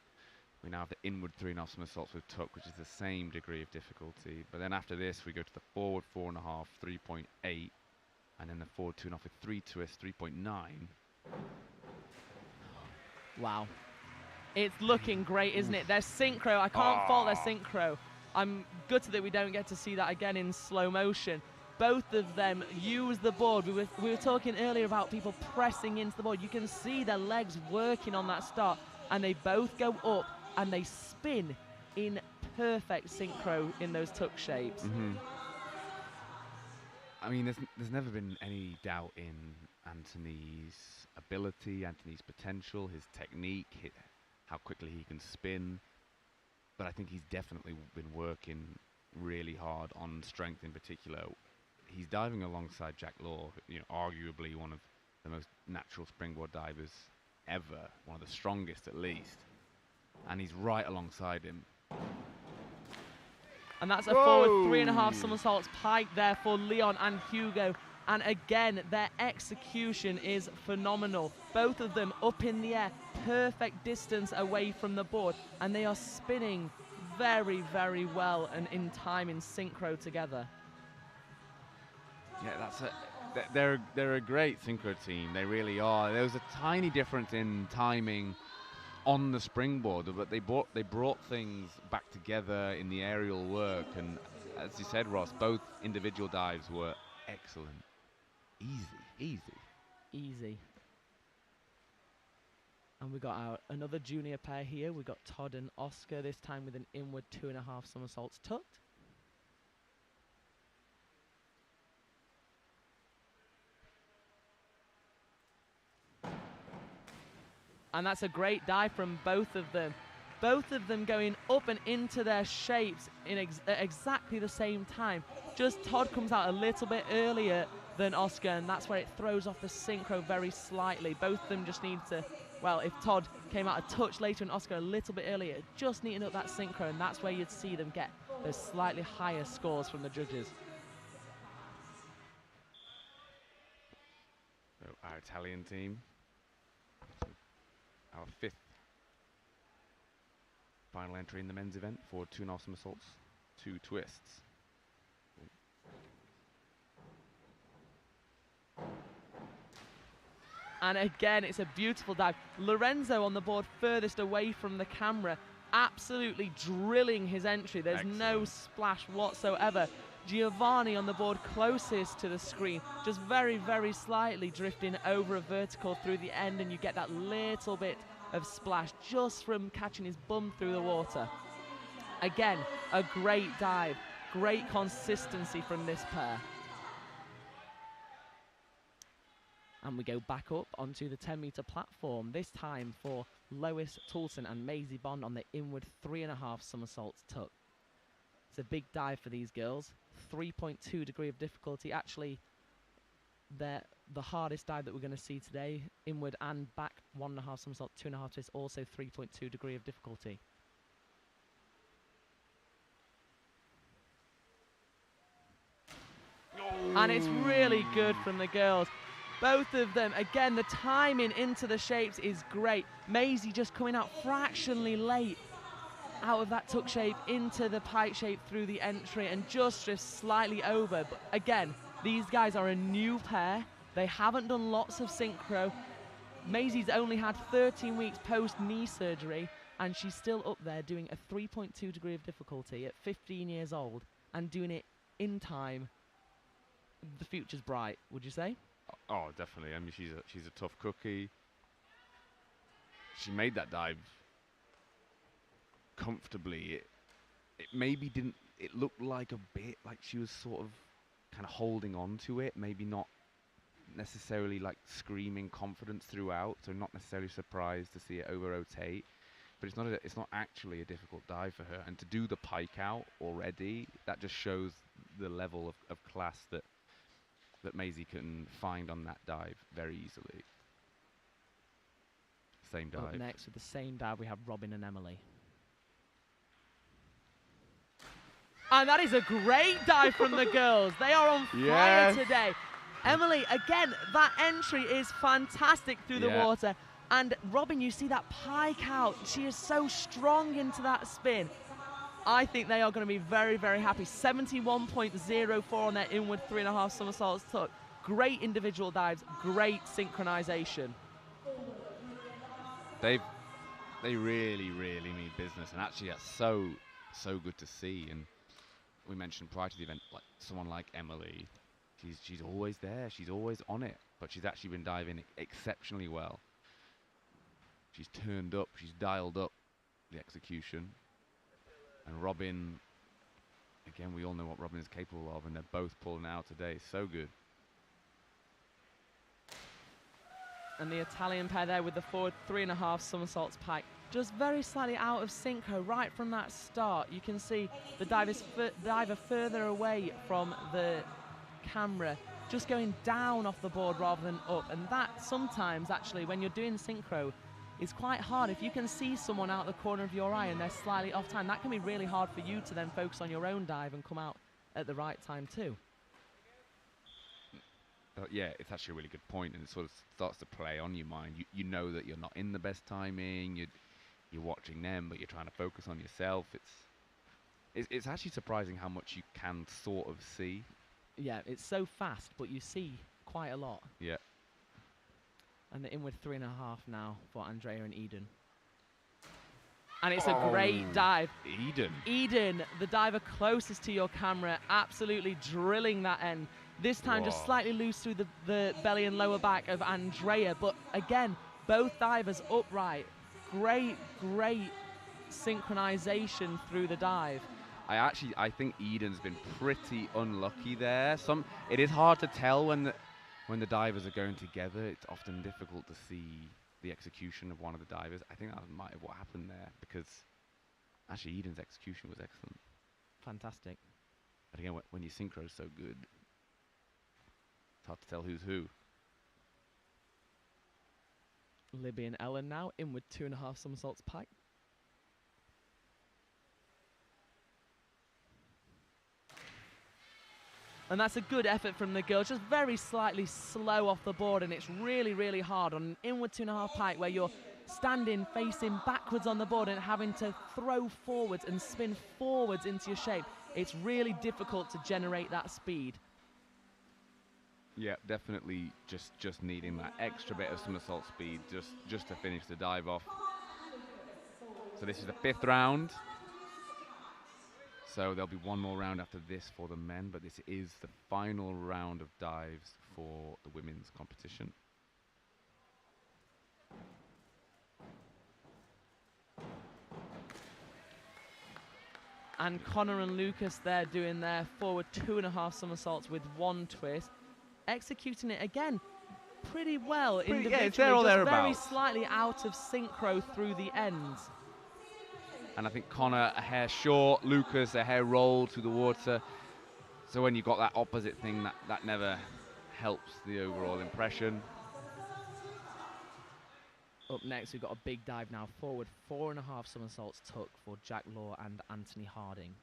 We now have the inward 3.5 somersaults with tuck, which is the same degree of difficulty. But then after this, we go to the forward 4.5, 3.8, and then the forward 2.5 with 3 twists, 3.9. Wow. It's looking great, isn't it? Their synchro, I can't fault their synchro. I'm gutted that we don't get to see that again in slow motion. Both of them use the board. We were talking earlier about people pressing into the board. You can see their legs working on that start, and they both go up and they spin in perfect synchro in those tuck shapes. I mean, there's never been any doubt in Anthony's ability, Anthony's potential, his technique, how quickly he can spin. But I think he's definitely been working really hard on strength in particular. He's diving alongside Jack Law, you know, arguably one of the most natural springboard divers ever, one of the strongest at least. And he's right alongside him. And that's a forward 3.5 somersaults pike there for Leon and Hugo. And again, their execution is phenomenal. Both of them up in the air, perfect distance away from the board. And they are spinning very, very well and in time in synchro together. Yeah, they're a great synchro team. They really are. There was a tiny difference in timing on the springboard, but they brought things back together in the aerial work. And as you said, Ross, both individual dives were excellent. Easy. And we got another junior pair here. We got Todd and Oscar, this time with an inward 2.5 somersaults tucked. And that's a great dive from both of them. Both of them going up and into their shapes in at exactly the same time. Just Todd comes out a little bit earlier than Oscar, and that's where it throws off the synchro very slightly. Both of them just need to, well, if Todd came out a touch later and Oscar a little bit earlier, just neaten up that synchro, and that's where you'd see them get those slightly higher scores from the judges. So our Italian team, our 5th final entry in the men's event for 2.5 somersaults, 2 twists. And again, it's a beautiful dive. Lorenzo on the board furthest away from the camera, absolutely drilling his entry. There's no splash whatsoever. Giovanni on the board closest to the screen, just very, very slightly drifting over a vertical through the end, and you get that little bit of splash just from catching his bum through the water. Again, a great dive, great consistency from this pair. And we go back up onto the 10-meter platform, this time for Lois Toulson and Maisie Bond on the inward 3.5 somersaults tuck. It's a big dive for these girls. 3.2 degree of difficulty. Actually, they're the hardest dive that we're going to see today. Inward and back 1.5 somersault, 2.5 twist, also 3.2 degree of difficulty. And it's really good from the girls. Both of them, again, the timing into the shapes is great. Maisie just coming out fractionally late out of that tuck shape into the pike shape through the entry and just drifts slightly over. But again, these guys are a new pair. They haven't done lots of synchro. Maisie's only had 13 weeks post-knee surgery, and she's still up there doing a 3.2 degree of difficulty at 15 years old and doing it in time. The future's bright, would you say? Oh, definitely. I mean, she's a tough cookie. She made that dive comfortably. It maybe didn't. It looked like a bit like she was sort of kind of holding on to it. Maybe not necessarily like screaming confidence throughout, so not necessarily surprised to see it over-rotate. But it's not actually a difficult dive for her. And to do the pike out already, that just shows the level of class that Maisie can find on that dive very easily. Same dive. Up next with the same dive, we have Robin and Emily. And that is a great dive from the girls. They are on fire today. Emily, again, that entry is fantastic through the water. And Robin, you see that pike out. She is so strong into that spin. I think they are going to be very, very happy. 71.04 on their inward 3.5 somersaults tuck. Great individual dives, great synchronization. They really, really mean business. And actually, that's so good to see. And we mentioned prior to the event, like someone like Emily, she's always there. She's always on it. But she's actually been diving exceptionally well. She's turned up, she's dialed up the execution. And Robin, again, we all know what Robin is capable of, and they're both pulling out today. So good. And the Italian pair there with the forward 3.5 somersaults pike, just very slightly out of synchro right from that start. You can see the diver further away from the camera, just going down off the board rather than up. And that sometimes, actually, when you're doing synchro, is quite hard. If you can see someone out the corner of your eye and they're slightly off time, that can be really hard for you to then focus on your own dive and come out at the right time too. Yeah, it's actually a really good point, and it sort of starts to play on your mind. You know that you're not in the best timing. You're watching them, but you're trying to focus on yourself. It's actually surprising how much you can sort of see. Yeah, it's so fast, but you see quite a lot. Yeah. And the inward 3.5 now for Andrea and Eden. And it's a great dive. Eden, the diver closest to your camera, absolutely drilling that end. This time just slightly loose through the belly and lower back of Andrea. But again, both divers upright. Great synchronization through the dive. I think Eden's been pretty unlucky there. It is hard to tell when the divers are going together. It's often difficult to see the execution of one of the divers. I think that might have what happened there, because actually Eden's execution was excellent. Fantastic. But again, when your synchro is so good, it's hard to tell who's who. Libby and Ellen now, inward 2.5 somersaults pike. And that's a good effort from the girls, just very slightly slow off the board, and it's really, really hard on an inward 2.5 pike where you're standing, facing backwards on the board and having to throw forwards and spin forwards into your shape. It's really difficult to generate that speed. Yeah, definitely just needing that extra bit of somersault speed just to finish the dive off. So this is the 5th round. So there'll be one more round after this for the men, but this is the final round of dives for the women's competition. And Connor and Lucas there doing their forward 2.5 somersaults with 1 twist. Executing it again pretty well individually, yeah, it's there or just thereabouts. very slightly out of synchro through the ends. And I think Connor a hair short, Lucas a hair rolled through the water. So when you've got that opposite thing, that never helps the overall impression. Up next, we've got a big dive now forward, 4.5 somersaults tuck for Jack Law and Anthony Harding.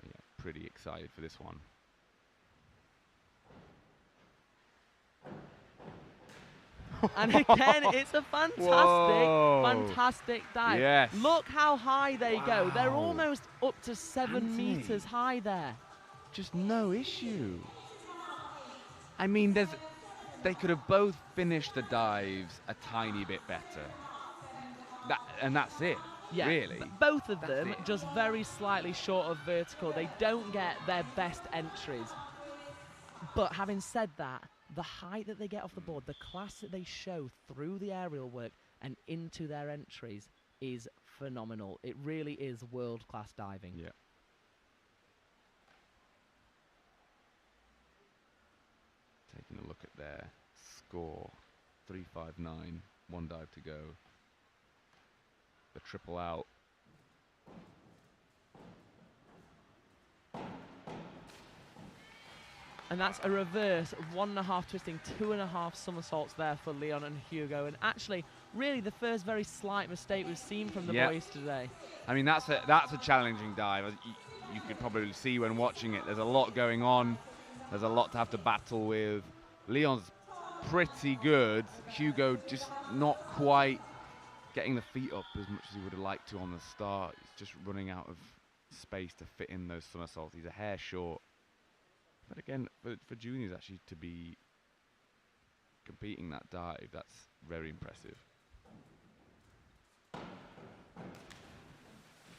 Yeah, pretty excited for this one. And again, it's a fantastic dive. Yes. Look how high they go. They're almost up to 7 meters high there. Just no issue. I mean, they could have both finished the dives a tiny bit better. And that's it, Yeah, really. Both of That's them it. just very slightly short of vertical. They don't get their best entries. But having said that, the height that they get off the board, the class that they show through the aerial work and into their entries is phenomenal. It really is world-class diving. Yeah. look at their score. 359, 1 dive to go. The triple out. And that's a reverse 1.5 twisting, 2.5 somersaults there for Leon and Hugo. And actually, really the first very slight mistake we've seen from the boys today. I mean, that's a challenging dive. As you could probably see when watching it. There's a lot going on. There's a lot to have to battle with. Leon's pretty good. Hugo just not quite getting the feet up as much as he would have liked to on the start. He's just running out of space to fit in those somersaults. He's a hair short. But again, for juniors actually to be competing that dive, that's very impressive.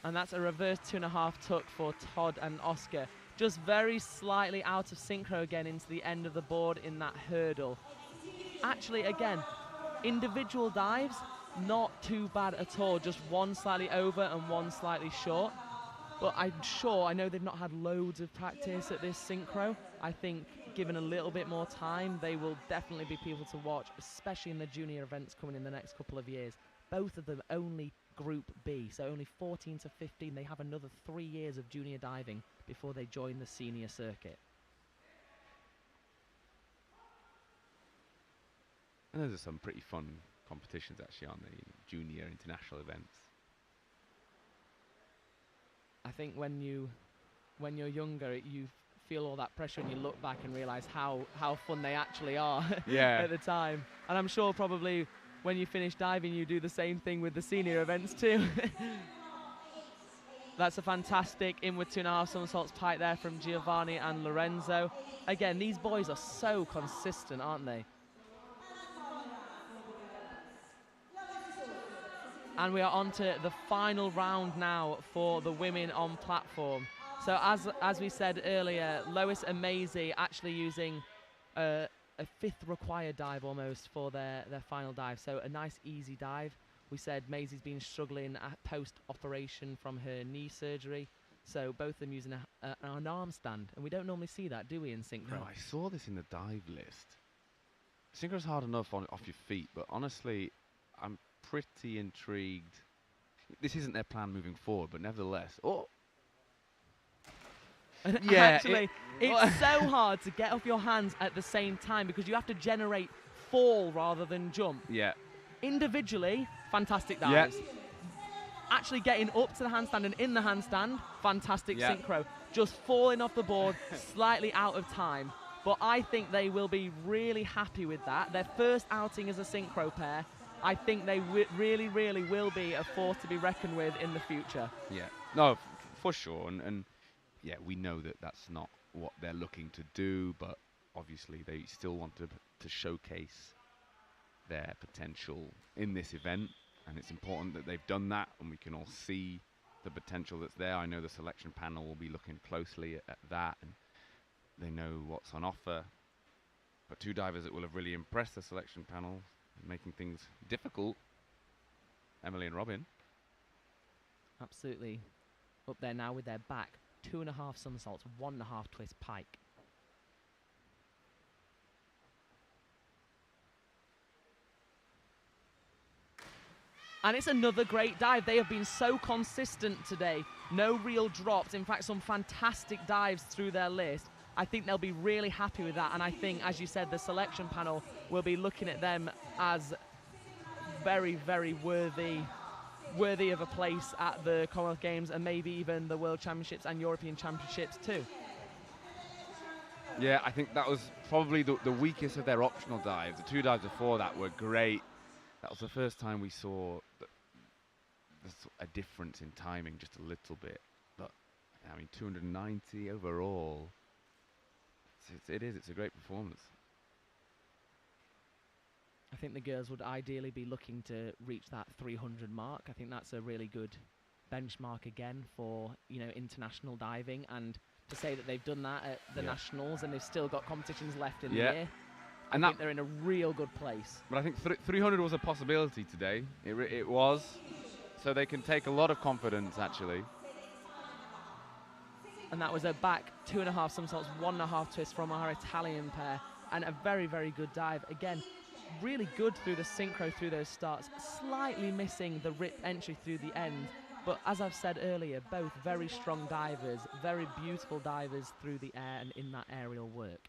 And that's a reverse 2.5 tuck for Todd and Oscar. Just very slightly out of synchro again into the end of the board in that hurdle. Actually, again, individual dives, not too bad at all. Just one slightly over and one slightly short. But I know they've not had loads of practice at this synchro. I think given a little bit more time, they will definitely be people to watch, especially in the junior events coming in the next couple of years. Both of them only Group B, so only 14 to 15. They have another 3 years of junior diving before they join the senior circuit. And those are some pretty fun competitions actually on the junior international events. I think when you're younger, you feel all that pressure and you look back and realise how fun they actually are at the time. And I'm sure probably when you finish diving, you do the same thing with the senior events too. That's a fantastic inward 2.5 somersaults pike there from Giovanni and Lorenzo. Again, these boys are so consistent, aren't they? And we are on to the final round now for the women on platform. So as we said earlier, Lois and Maisie actually using a 5th required dive almost for their final dive. So a nice easy dive. We said Maisie's been struggling post-operation from her knee surgery. So both of them using an arm stand. And we don't normally see that, do we, in synchro? No, I saw this in the dive list. Synchro's hard enough off your feet, but honestly, I'm pretty intrigued. This isn't their plan moving forward, but nevertheless. Oh, yeah, actually, it's so hard to get off your hands at the same time because you have to generate fall rather than jump. Yeah. Individually, fantastic dives. Yeah. Actually getting up to the handstand and in the handstand, fantastic synchro. Just falling off the board, slightly out of time. But I think they will be really happy with that. Their first outing as a synchro pair, I think they really, really will be a force to be reckoned with in the future. Yeah, no, for sure. And yeah, we know that that's not what they're looking to do, but obviously they still want to showcase their potential in this event. And it's important that they've done that and we can all see the potential that's there. I know the selection panel will be looking closely at that and they know what's on offer. But 2 divers that will have really impressed the selection panel, making things difficult, Emily and Robin. Absolutely. Up there now with their back. 2.5 somersaults, 1.5 twist pike. And it's another great dive. They have been so consistent today. No real drops. In fact, some fantastic dives through their list. I think they'll be really happy with that. And I think, as you said, the selection panel will be looking at them as very, very worthy of a place at the Commonwealth Games and maybe even the World Championships and European Championships too. Yeah, I think that was probably the weakest of their optional dives. The 2 dives before that were great. That was the first time we saw a difference in timing, just a little bit. But, I mean, 290 overall. It's a great performance. I think the girls would ideally be looking to reach that 300 mark. I think that's a really good benchmark again for, international diving. And to say that they've done that at the nationals and they've still got competitions left in the year, I think they're in a real good place. But I think 300 was a possibility today. It was. So they can take a lot of confidence, actually. And that was a back 2.5 somersaults, 1.5 twist from our Italian pair. and a very, very good dive. Again, really good through the synchro, through those starts, slightly missing the rip entry through the end. But as I've said earlier, both very strong divers, very beautiful divers through the air and in that aerial work.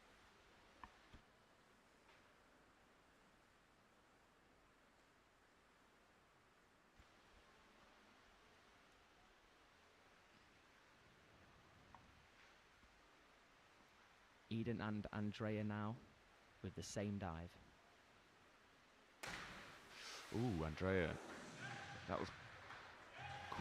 Eden and Andrea now with the same dive. Ooh, Andrea. That was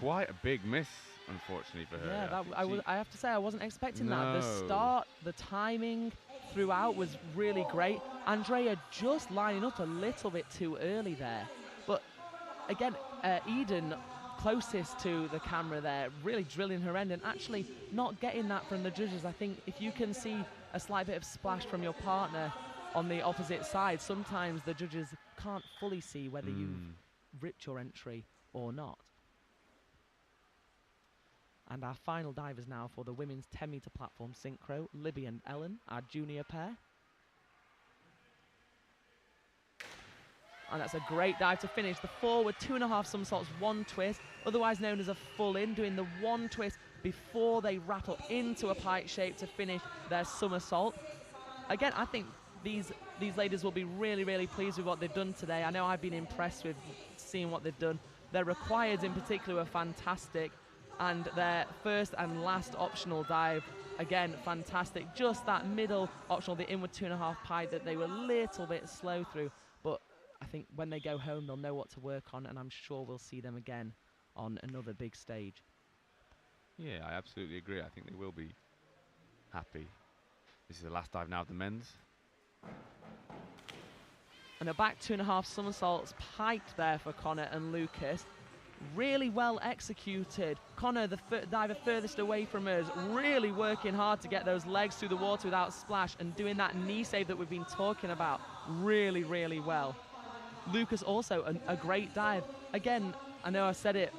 quite a big miss, unfortunately, for her. Yeah, I have to say I wasn't expecting that. The No. start, the timing throughout was really great. Andrea just lining up a little bit too early there. But again, Eden closest to the camera there, really drilling her end and actually not getting that from the judges. I think if you can see a slight bit of splash from your partner on the opposite side, sometimes the judges can't fully see whether you've ripped your entry or not. And our final divers now for the women's 10-meter platform synchro, Libby and Ellen, our junior pair. And that's a great dive to finish. The forward 2.5 somersaults, 1 twist, otherwise known as a full in, doing the 1 twist before they wrap up into a pike shape to finish their somersault. Again, I think these ladies will be really, really pleased with what they've done today. I know I've been impressed with seeing what they've done. Their requireds in particular were fantastic, and their first and last optional dive, again, fantastic. Just that middle optional, the inward 2.5 pike that they were a little bit slow through, but I think when they go home, they'll know what to work on, and I'm sure we'll see them again on another big stage. Yeah, I absolutely agree. I think they will be happy. This is the last dive now of the men's. And a back 2.5 somersaults piked there for Connor and Lucas. Really well executed. Connor, the diver furthest away from us, really working hard to get those legs through the water without splash and doing that knee save that we've been talking about really, really well. Lucas also a great dive. Again, I know I said it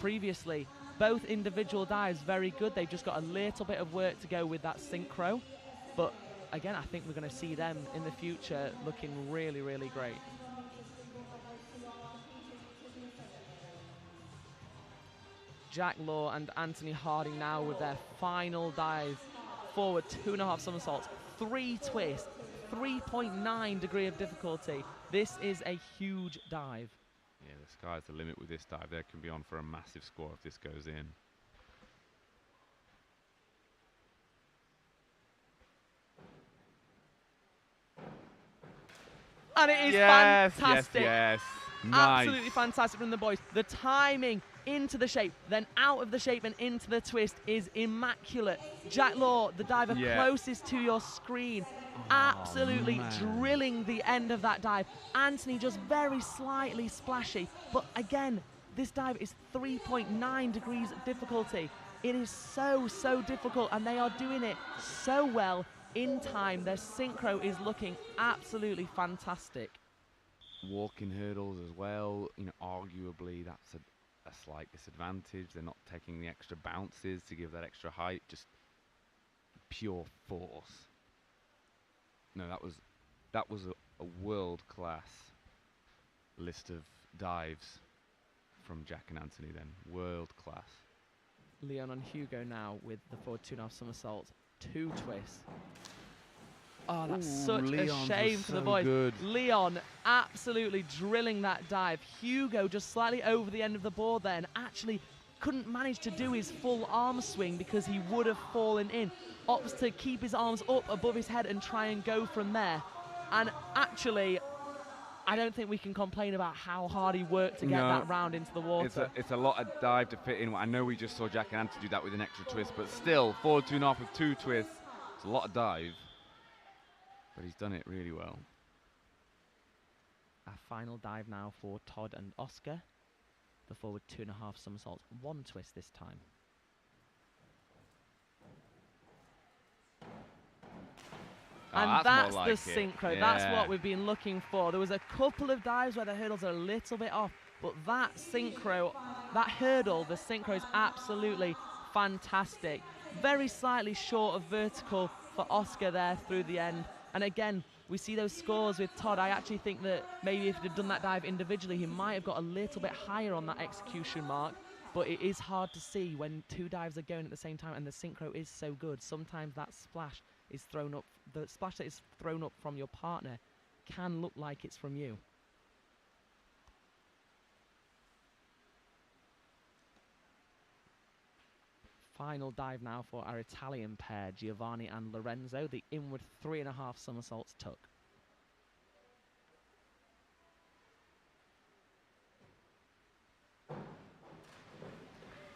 previously, both individual dives very good. They've just got a little bit of work to go with that synchro. But again, I think we're going to see them in the future looking really, really great. Jack Law and Anthony Harding now with their final dive. Forward 2.5 somersaults, 3 twists, 3.9 degree of difficulty. This is a huge dive. Yeah, the sky's the limit with this dive. They can be on for a massive score if this goes in. And it is fantastic. Yes, nice. Absolutely fantastic from the boys. The timing into the shape, then out of the shape and into the twist is immaculate. Jack Law, the diver closest to your screen, absolutely drilling the end of that dive. Anthony just very slightly splashy, but again, this dive is 3.9 degrees of difficulty. It is so, so difficult, and they are doing it so well in time. Their synchro is looking absolutely fantastic. Walking hurdles as well, you know, arguably that's a slight disadvantage. They're not taking the extra bounces to give that extra height, just pure force. No, that was a world-class list of dives from Jack and Anthony then. World-class. Leon and Hugo now with the forward 2.5 somersaults, 2 twists. Oh, that's such Leon's a shame for the boys. good. Leon absolutely drilling that dive. Hugo just slightly over the end of the board there and actually couldn't manage to do his full arm swing because he would have fallen in. Opts to keep his arms up above his head and try and go from there. And actually, I don't think we can complain about how hard he worked to get that round into the water. It's a lot of dive to fit in. I know we just saw Jack and Anthony do that with an extra twist, but still, forward 2.5 with 2 twists. It's a lot of dive. But he's done it really well. Our final dive now for Todd and Oscar. The forward 2.5 somersaults, 1 twist this time. And that's the synchro. Yeah. That's what we've been looking for. There was a couple of dives where the hurdles are a little bit off, but that synchro, that hurdle, the synchro is absolutely fantastic. Very slightly short of vertical for Oscar there through the end. And again, we see those scores with Todd. I actually think that maybe if he'd done that dive individually, he might have got a little bit higher on that execution mark. But it is hard to see when 2 dives are going at the same time, and the synchro is so good. Sometimes that splash is thrown up. The splash that is thrown up from your partner can look like it's from you. Final dive now for our Italian pair, Giovanni and Lorenzo, the inward 3.5 somersaults tuck.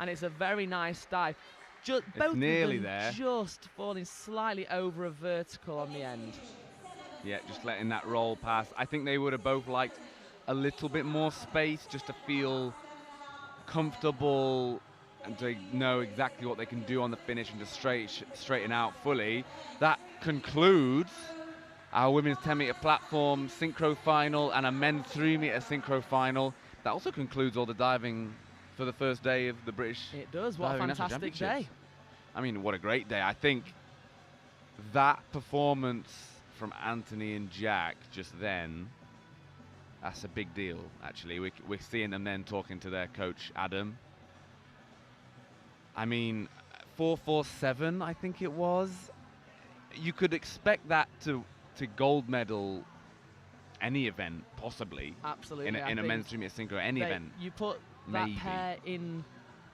And it's a very nice dive. Both it's nearly of them there. Just falling slightly over a vertical on the end. Yeah, just letting that roll pass. I think they would have both liked a little bit more space just to feel comfortable and to know exactly what they can do on the finish and to straighten out fully. That concludes our women's 10-meter platform synchro final and a men's 3-meter synchro final. That also concludes all the diving for the first day of the British. It does. What a Diving National fantastic Championships. day. I mean, what a great day. I think that performance from Anthony and Jack just then, that's a big deal, actually. We're seeing them then talking to their coach, Adam. I mean, 4.47, I think it was. You could expect that to gold medal any event, possibly. Absolutely. In a men's 3-meter synchro, any event. You put that pair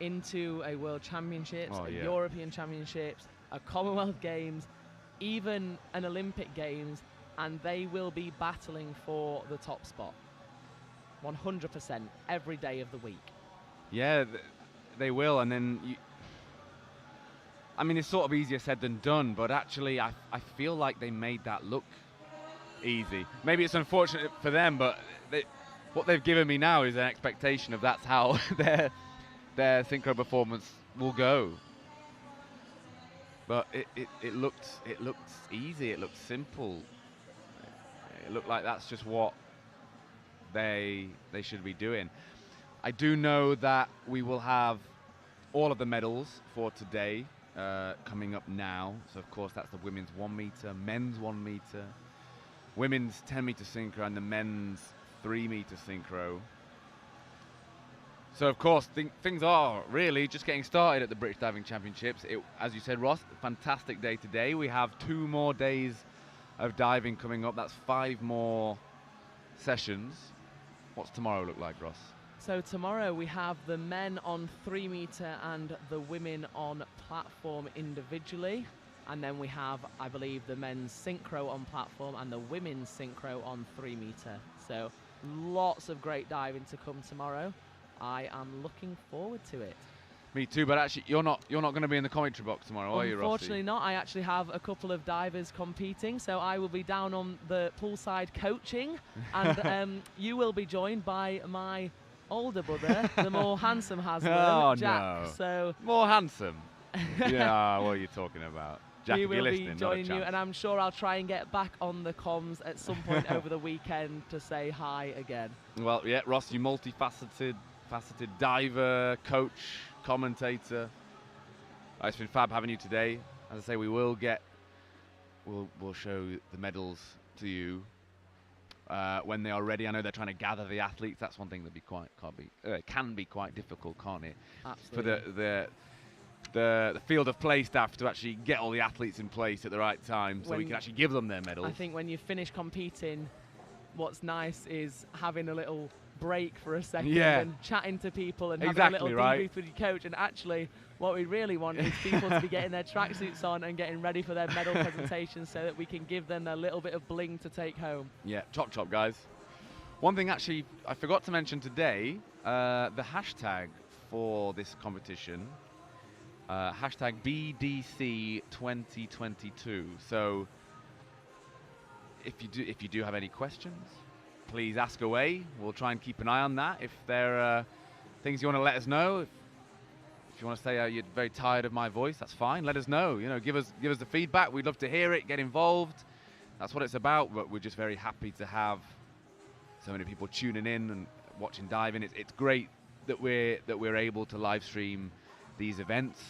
into a World Championships, European Championships, a Commonwealth Games, even an Olympic Games, and they will be battling for the top spot. 100% every day of the week. Yeah, they will, and then I mean, it's sort of easier said than done, but actually I feel like they made that look easy. Maybe it's unfortunate for them, but what they've given me now is an expectation of that's how their synchro performance will go. But it looked easy, it looked simple. It looked like that's just what they should be doing. I do know that we will have all of the medals for today coming up now. So of course that's the women's 1 meter, men's 1 meter, women's 10-meter synchro, and the men's 3-meter synchro. So of course things are really just getting started at the British Diving Championships. As you said, Ross, fantastic day today. We have 2 more days of diving coming up. That's 5 more sessions. What's tomorrow look like, Ross? So tomorrow we have the men on 3 meter and the women on platform individually. And then we have, I believe, the men's synchro on platform and the women's synchro on 3 meter. So lots of great diving to come tomorrow. I am looking forward to it. Me too, but actually you're not going to be in the commentary box tomorrow, are you, Rossi? Unfortunately not. I actually have a couple of divers competing, so I will be down on the poolside coaching, and you will be joined by my older brother, the more handsome Haslam, Jack. No. So more handsome? Yeah, what are you talking about? Jack, he if you're will listening, be joining not a you, and I'm sure I'll try and get back on the comms at some point over the weekend to say hi again. Well, yeah, Ross, you multifaceted diver, coach, commentator. It's been fab having you today. As I say, we'll show the medals to you when they are ready. I know they're trying to gather the athletes. That's one thing that can be quite difficult, can't it? Absolutely. For the field of play staff to actually get all the athletes in place at the right time, so we can actually give them their medals. I think when you finish competing, what's nice is having a little break for a second and chatting to people and having a little debrief with your coach. And actually, what we really want is people to be getting their tracksuits on and getting ready for their medal presentations so that we can give them a little bit of bling to take home. Yeah, chop, guys. One thing actually I forgot to mention today, the hashtag for this competition, hashtag BDC 2022. So if you do have any questions, please ask away. We'll try and keep an eye on that. If there are things you want to let us know, if you want to say you're very tired of my voice, that's fine. Let us know. Give us the feedback. We'd love to hear it. Get involved. That's what it's about. But we're just very happy to have so many people tuning in and watching diving. It's great that we're able to live stream these events.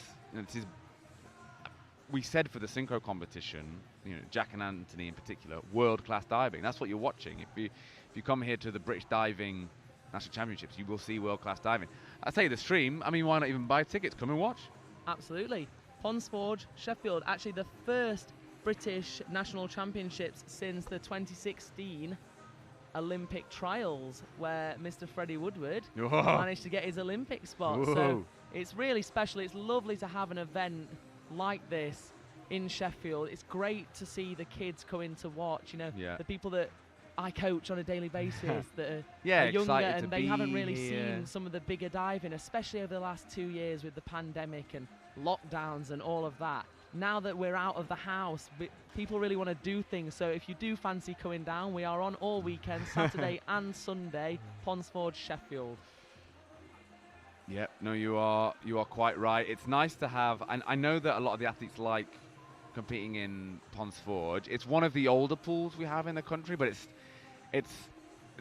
We said for the synchro competition Jack and Anthony in particular, world-class diving. That's what you're watching. If you come here to the British Diving National Championships, you will see world-class diving. I say the stream. I mean, why not even buy tickets? Come and watch. Absolutely. Ponsforge, Sheffield, actually the first British National Championships since the 2016 Olympic trials, where Mr. Freddie Woodward managed to get his Olympic spot. Whoa. So it's really special. It's lovely to have an event like this in Sheffield. It's great to see the kids coming to watch, the people that I coach on a daily basis that are younger and they haven't really seen some of the bigger diving, especially over the last 2 years with the pandemic and lockdowns and all of that. Now that we're out of the house, people really want to do things. So if you do fancy coming down, we are on all weekend, Saturday and Sunday, Ponsforge, Sheffield. Yep, no, you are quite right. It's nice to have, and I know that a lot of the athletes like competing in Ponsforge. It's one of the older pools we have in the country, but it's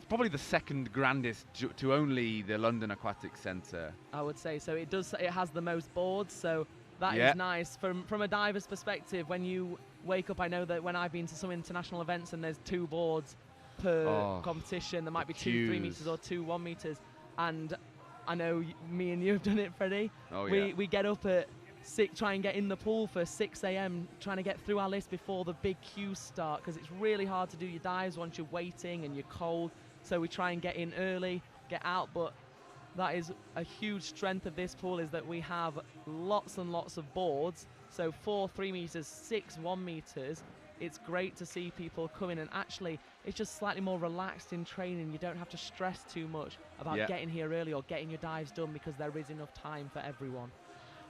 probably the second grandest to only the London Aquatic Centre. I would say so. It has the most boards, so that is nice from a diver's perspective. When you wake up, I know that when I've been to some international events and there's 2 boards per competition, there might be 2 3 meters or 2 1 meters, and I know me and you have done it, Freddie. We get up at 6, try and get in the pool for 6 a.m, trying to get through our list before the big queues start, because it's really hard to do your dives once you're waiting and you're cold. So we try and get in early, get out, but that is a huge strength of this pool, is that we have lots and lots of boards. So 4 3 meters, 6 1 meters. It's great to see people come in, and actually it's just slightly more relaxed in training. You don't have to stress too much about getting here early or getting your dives done, because there is enough time for everyone.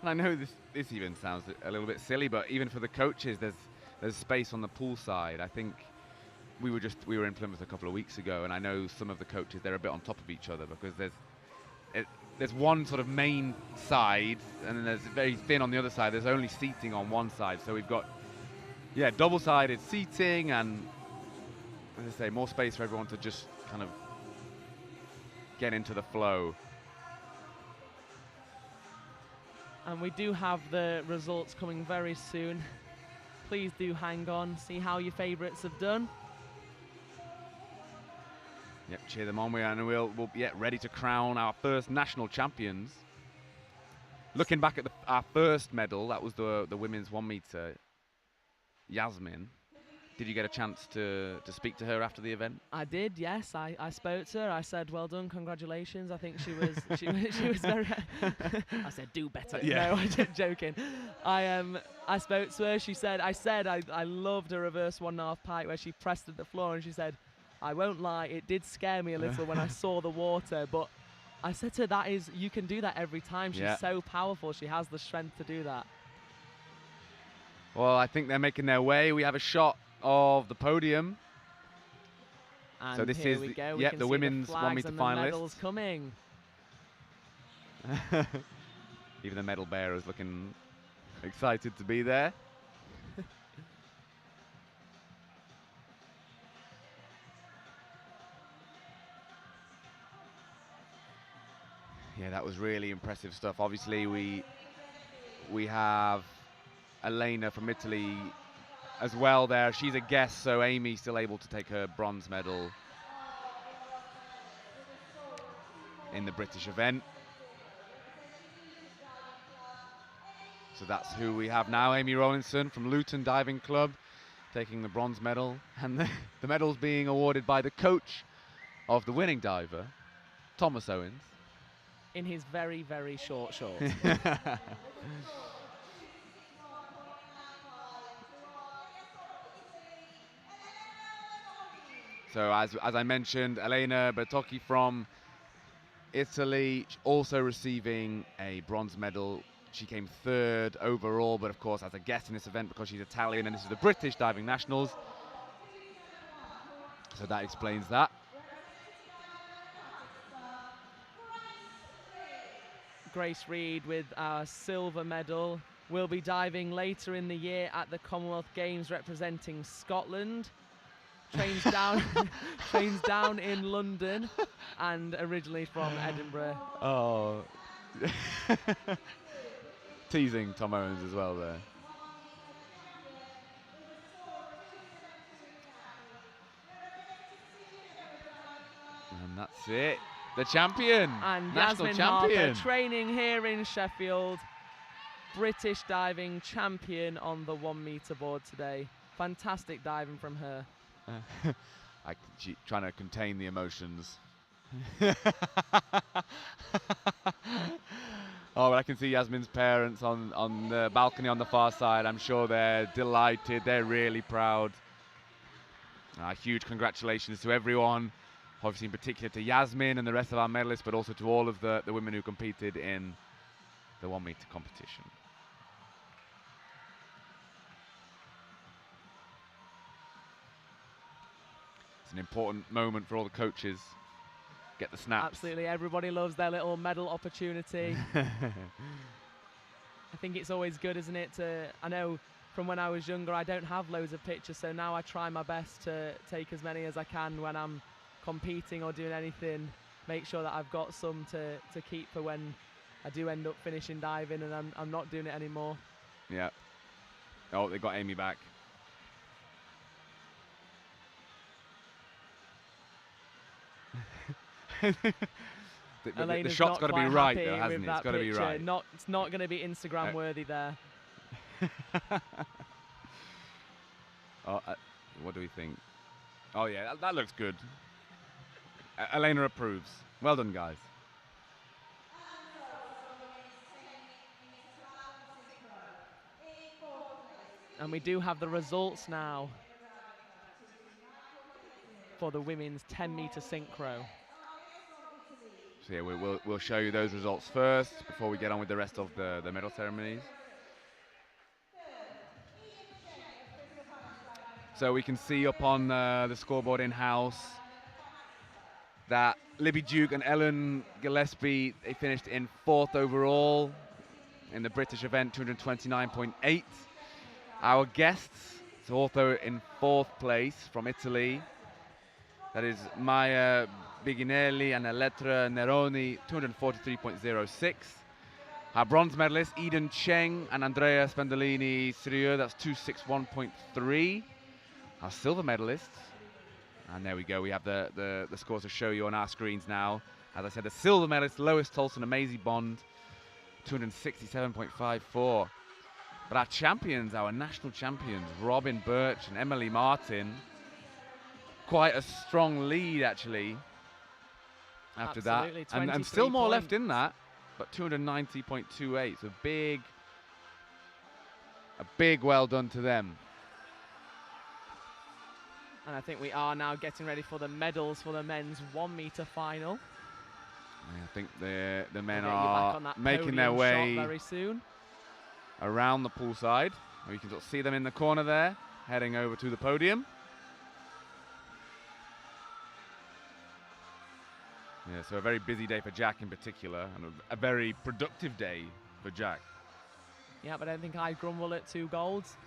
And I know this even sounds a little bit silly, but even for the coaches, there's space on the pool side. I think we were in Plymouth a couple of weeks ago, and I know some of the coaches, they're a bit on top of each other, because there's one sort of main side, and then there's very thin on the other side. There's only seating on one side, so we've got double-sided seating, and as I say, more space for everyone to just kind of get into the flow. And we do have the results coming very soon. Please do hang on, see how your favourites have done. Yep, cheer them on. We'll be ready to crown our first national champions. Looking back at our first medal, that was the women's 1 meter, Yasmin. Did you get a chance to speak to her after the event? I did, yes. I spoke to her. I said, "Well done, congratulations." I think she was she was very. I said, "Do better." Yeah. No, I'm just joking. I spoke to her. She said, I loved her reverse 1.5 pike where she pressed at the floor, and she said, "I won't lie, it did scare me a little when I saw the water, but." I said to her, you can do that every time. She's so powerful. She has the strength to do that. Well, I think they're making their way. We have a shot of the podium. And so this here is we go. the women's 1 meter finalists. Medals coming. Even the medal bearer is looking excited to be there. Yeah, that was really impressive stuff. Obviously, we have Elena from Italy as well there. She's a guest, so Amy still able to take her bronze medal in the British event. So that's who we have now. Amy Rowlinson from Luton Diving Club taking the bronze medal. And the medal's being awarded by the coach of the winning diver, Thomas Owens. In his very, very short shorts. So as I mentioned, Elena Bertocchi from Italy, also receiving a bronze medal. She came 3rd overall, but of course as a guest in this event because she's Italian, and this is the British Diving Nationals. So that explains that. Grace Reed with our silver medal will be diving later in the year at the Commonwealth Games representing Scotland. Trains down in London and originally from Edinburgh. Oh. Teasing Tom Owens as well there. That's it. The champion. And National Yasmin champion. Harper training here in Sheffield. British diving champion on the 1 meter board today. Fantastic diving from her. Trying to contain the emotions. Oh, but I can see Yasmin's parents on the balcony on the far side. I'm sure they're delighted. They're really proud. Huge congratulations to everyone. Obviously, in particular to Yasmin and the rest of our medalists, but also to all of the women who competed in the 1 meter competition. It's an important moment for all the coaches. Get the snaps. Absolutely, everybody loves their little medal opportunity. I think it's always good, isn't it? I know from when I was younger, I don't have loads of pictures, so now I try my best to take as many as I can when I'm competing or doing anything. Make sure that I've got some to keep for when I do end up finishing diving and I'm not doing it anymore. Yeah. Oh, they got Amy back. the shot's got to be right, though, hasn't it? It's got to be right. It's not going to be Instagram worthy there. What do we think? Oh yeah, that looks good. Elena approves. Well done, guys. And we do have the results now for the women's 10 meter synchro. So yeah, we'll show you those results first before we get on with the rest of the medal ceremonies. So we can see up on the scoreboard in-house that Libby Duke and Ellen Gillespie, they finished in 4th overall in the British event, 229.8. Our guests, so also in 4th place from Italy, that is Maya Biginelli and Elettra Neroni, 243.06. Our bronze medalists, Eden Cheng and Andrea Spendolini-Sirieu, that's 261.3. Our silver medalists, and there we go, we have the scores to show you on our screens now. As I said, the silver medalist, Lois Tolson and Maisie Bond, 267.54. But our champions, our national champions, Robin Birch and Emily Martin, quite a strong lead actually after Absolutely, that. And still more left in that, but 290.28, so a big well done to them. And I think we are now getting ready for the medals for the men's 1 meter final. I think the men we'll are making their way very soon around the poolside. You can sort of see them in the corner there, heading over to the podium. Yeah, so a very busy day for Jack in particular, and a very productive day for Jack. Yeah, but I don't think I grumble at 2 golds.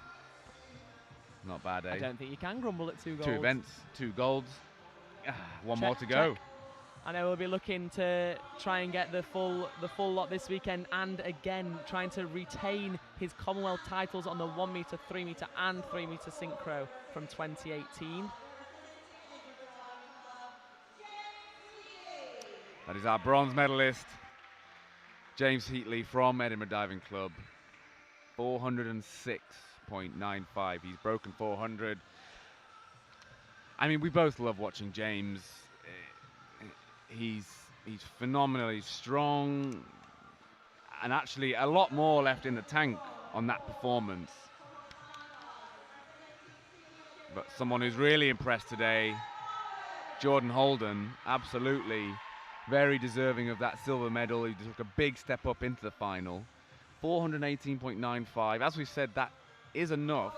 Not bad, eh? I don't think you can grumble at 2 golds. 2 events, 2 golds. One more to Check. go. I know we'll be looking to try and get the full lot this weekend, and again trying to retain his Commonwealth titles on the 1 meter, 3 meter, and 3 meter synchro from 2018. That is our bronze medalist, James Heatley from Edinburgh Diving Club. 406.95. He's broken 400. I mean, we both love watching James. He's phenomenally strong, and actually a lot more left in the tank on that performance. But someone who's really impressed today, Jordan Holden, absolutely very deserving of that silver medal. He took a big step up into the final. 418.95. As we said, that is enough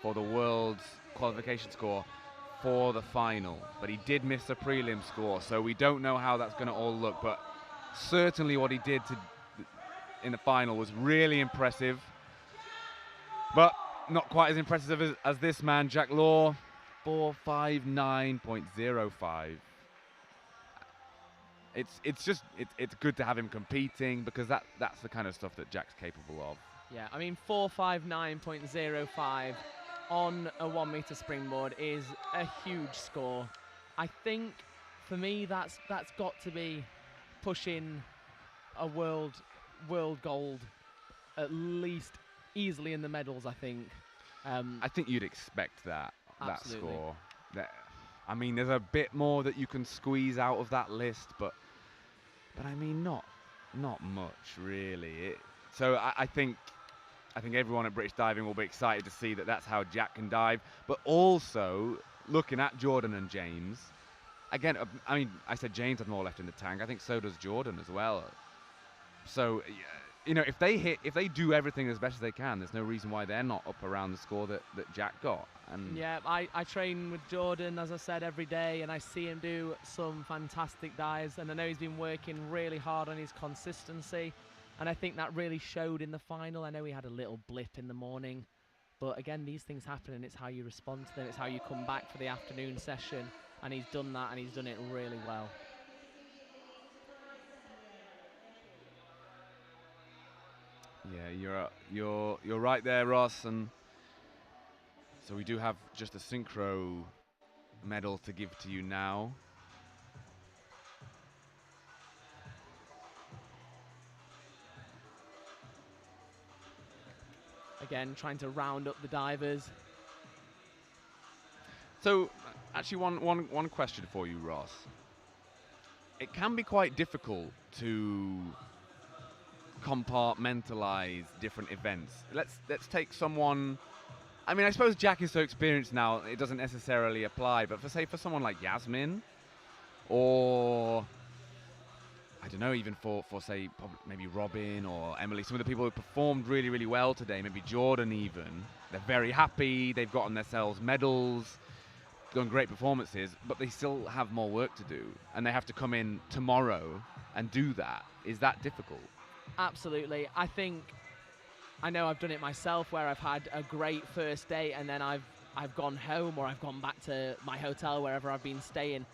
for the world's qualification score for the final, but he did miss the prelim score, so we don't know how that's going to all look, but certainly what he did in the final was really impressive, but not quite as impressive as this man, Jack Law. 459.05. It's good to have him competing, because that's the kind of stuff that Jack's capable of. Yeah, I mean 459.05 on a 1 meter springboard is a huge score. I think for me, that's got to be pushing a world gold, at least easily in the medals, I think. I think you'd expect that Absolutely. score. I mean, there's a bit more that you can squeeze out of that list, but I mean, not much really. So I think everyone at British Diving will be excited to see that that's how Jack can dive. But also looking at Jordan and James, again, I mean, I said James had more left in the tank. I think so does Jordan as well. So, you know, if they do everything as best as they can, there's no reason why they're not up around the score that Jack got. And yeah, I train with Jordan, as I said, every day, and I see him do some fantastic dives, and I know he's been working really hard on his consistency, and I think that really showed in the final. I know he had a little blip in the morning, but again, these things happen, and it's how you respond to them. It's how you come back for the afternoon session, and he's done that, and he's done it really well. yeah, you're right there, Ross. And so we do have just a synchro medal to give to you now. Again, trying to round up the divers. So, actually, one question for you, Ross. It can be quite difficult to compartmentalize different events. Let's take someone. I mean, I suppose Jack is so experienced now, it doesn't necessarily apply. But for someone like Yasmin, or I don't know, even for say maybe Robin or Emily, some of the people who performed really, really well today, maybe Jordan even, they're very happy, they've gotten themselves medals, done great performances, but they still have more work to do, and they have to come in tomorrow and do that. Is that difficult? Absolutely. I know I've done it myself, where I've had a great first day, and then I've gone home, or I've gone back to my hotel, wherever I've been staying,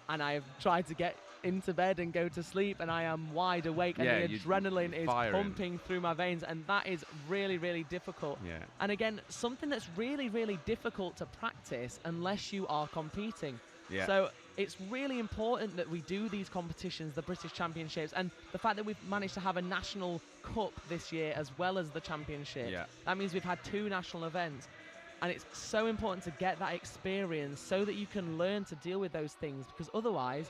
and I've tried to get into bed and go to sleep, and I am wide awake, and the adrenaline is pumping through my veins, and that is really, really difficult. Yeah. And again, something that's really, really difficult to practice unless you are competing. Yeah. So it's really important that we do these competitions, the British Championships, and the fact that we've managed to have a national cup this year as well as the championship. Yeah. That means we've had 2 national events, and it's so important to get that experience so that you can learn to deal with those things, because otherwise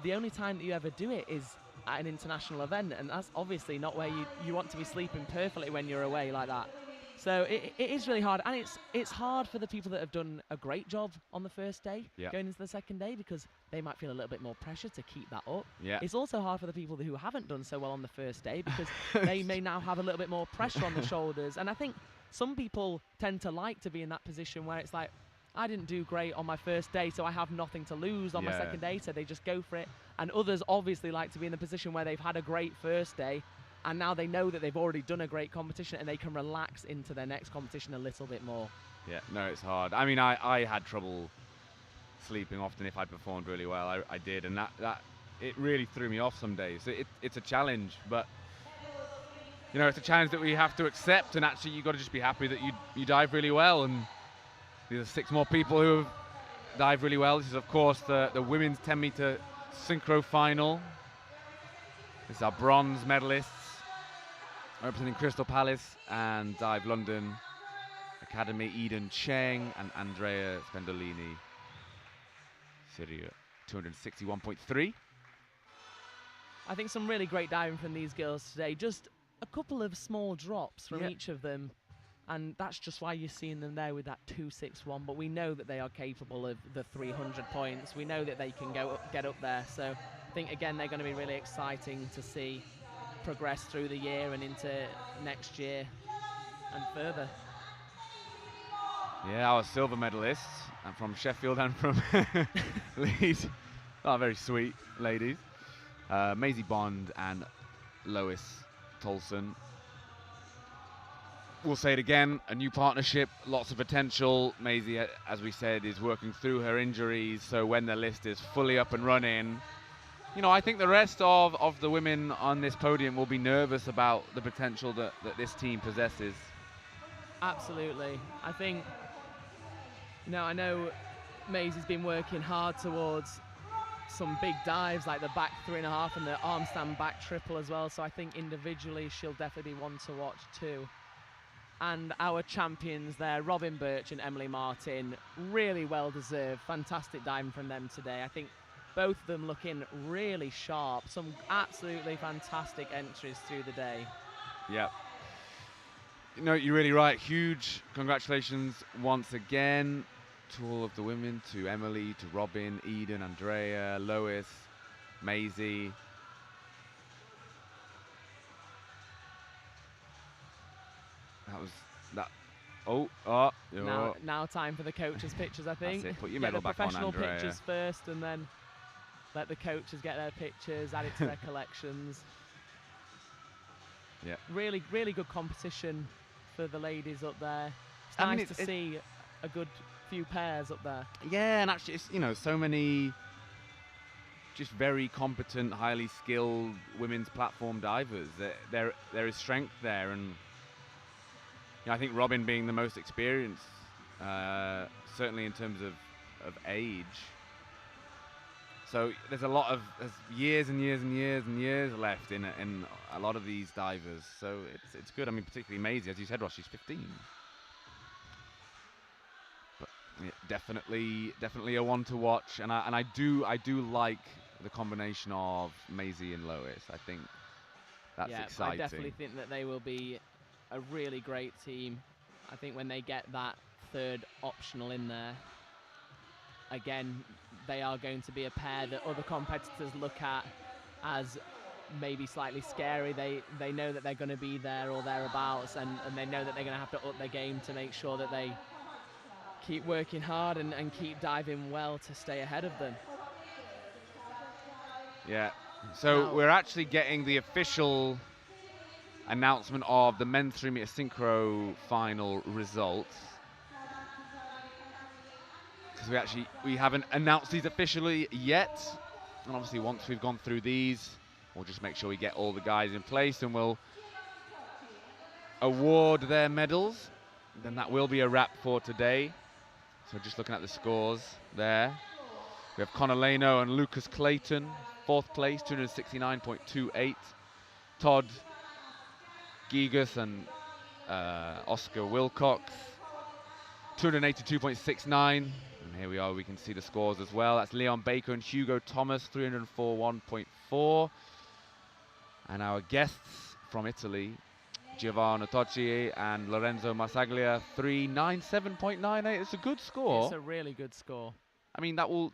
the only time that you ever do it is at an international event, and that's obviously not where you want to be sleeping perfectly when you're away like that. So it is really hard, and it's hard for the people that have done a great job on the first day, going into the second day, because they might feel a little bit more pressure to keep that up. Yeah. It's also hard for the people who haven't done so well on the first day, because they may now have a little bit more pressure on the shoulders. And I think some people tend to like to be in that position where it's like, I didn't do great on my first day, so I have nothing to lose on my second day, so they just go for it. And others obviously like to be in the position where they've had a great first day, and now they know that they've already done a great competition, and they can relax into their next competition a little bit more. Yeah, no, it's hard. I mean, I had trouble sleeping often if I performed really well. I did, and that it really threw me off some days. It's a challenge, but you know, it's a challenge that we have to accept, and actually you've got to just be happy that you dive really well. And these are 6 more people who have dived really well. This is, of course, the women's 10-meter synchro final. This is our bronze medalists representing Crystal Palace and Dive London Academy, Eden Cheng and Andrea Spendolini. Syria 261.3. I think some really great diving from these girls today. Just a couple of small drops from each of them, and that's just why you're seeing them there with that 261. But we know that they are capable of the 300 points. We know that they can get up there. So I think, again, they're going to be really exciting to see progress through the year and into next year and further. Yeah, our silver medalists, and from Sheffield and from Leeds. Oh, very sweet ladies. Maisie Bond and Lois Tolson. We'll say it again, a new partnership, lots of potential. Maisie, as we said, is working through her injuries, so when the list is fully up and running, you know, I think the rest of the women on this podium will be nervous about the potential that this team possesses. Absolutely. I think, you know, I know Maisie's been working hard towards some big dives like the back 3.5 and the arm stand back triple as well. So I think individually she'll definitely be one to watch too. And our champions there, Robin Birch and Emily Martin, really well deserved. Fantastic diving from them today. I think both of them looking really sharp. Some absolutely fantastic entries through the day. Yeah. No, you're really right. Huge congratulations once again to all of the women, to Emily, to Robin, Eden, Andrea, Lois, Maisie. That was that. Now time for the coaches' pictures, I think. That's it. Put your Get medal the back on, professional Andrea. pictures first, and then let the coaches get their pictures, add it to their collections. Yeah. Really, really good competition for the ladies up there. It's I mean, nice to see a good few pairs up there. Yeah, and actually, it's, you know, so many just very competent, highly skilled women's platform divers. There is strength there, and you know, I think Robin being the most experienced, certainly in terms of age. So there's years and years and years and years left in a lot of these divers. So it's good. I mean, particularly Maisie, as you said, Ross, she's 15. But yeah, definitely a one to watch. And I do like the combination of Maisie and Lois. I think that's exciting. I definitely think that they will be a really great team. I think when they get that third optional in there, again, they are going to be a pair that other competitors look at as maybe slightly scary. They know that they're going to be there or thereabouts, and they know that they're going to have to up their game to make sure that they keep working hard and keep diving well to stay ahead of them. Yeah, so we're actually getting the official announcement of the men's 3-meter synchro final results. Because we haven't announced these officially yet. And obviously once we've gone through these, we'll just make sure we get all the guys in place and we'll award their medals. Then that will be a wrap for today. So just looking at the scores there. We have Connor Leno and Lucas Clayton, 4th place, 269.28. Todd Gigas and Oscar Wilcox, 282.69. And here we are, we can see the scores as well. That's Leon Baker and Hugo Thomas, 304.1.4. And our guests from Italy, Giovanni Tocci and Lorenzo Massaglia, 397.98. It's a good score. It's a really good score. I mean, that will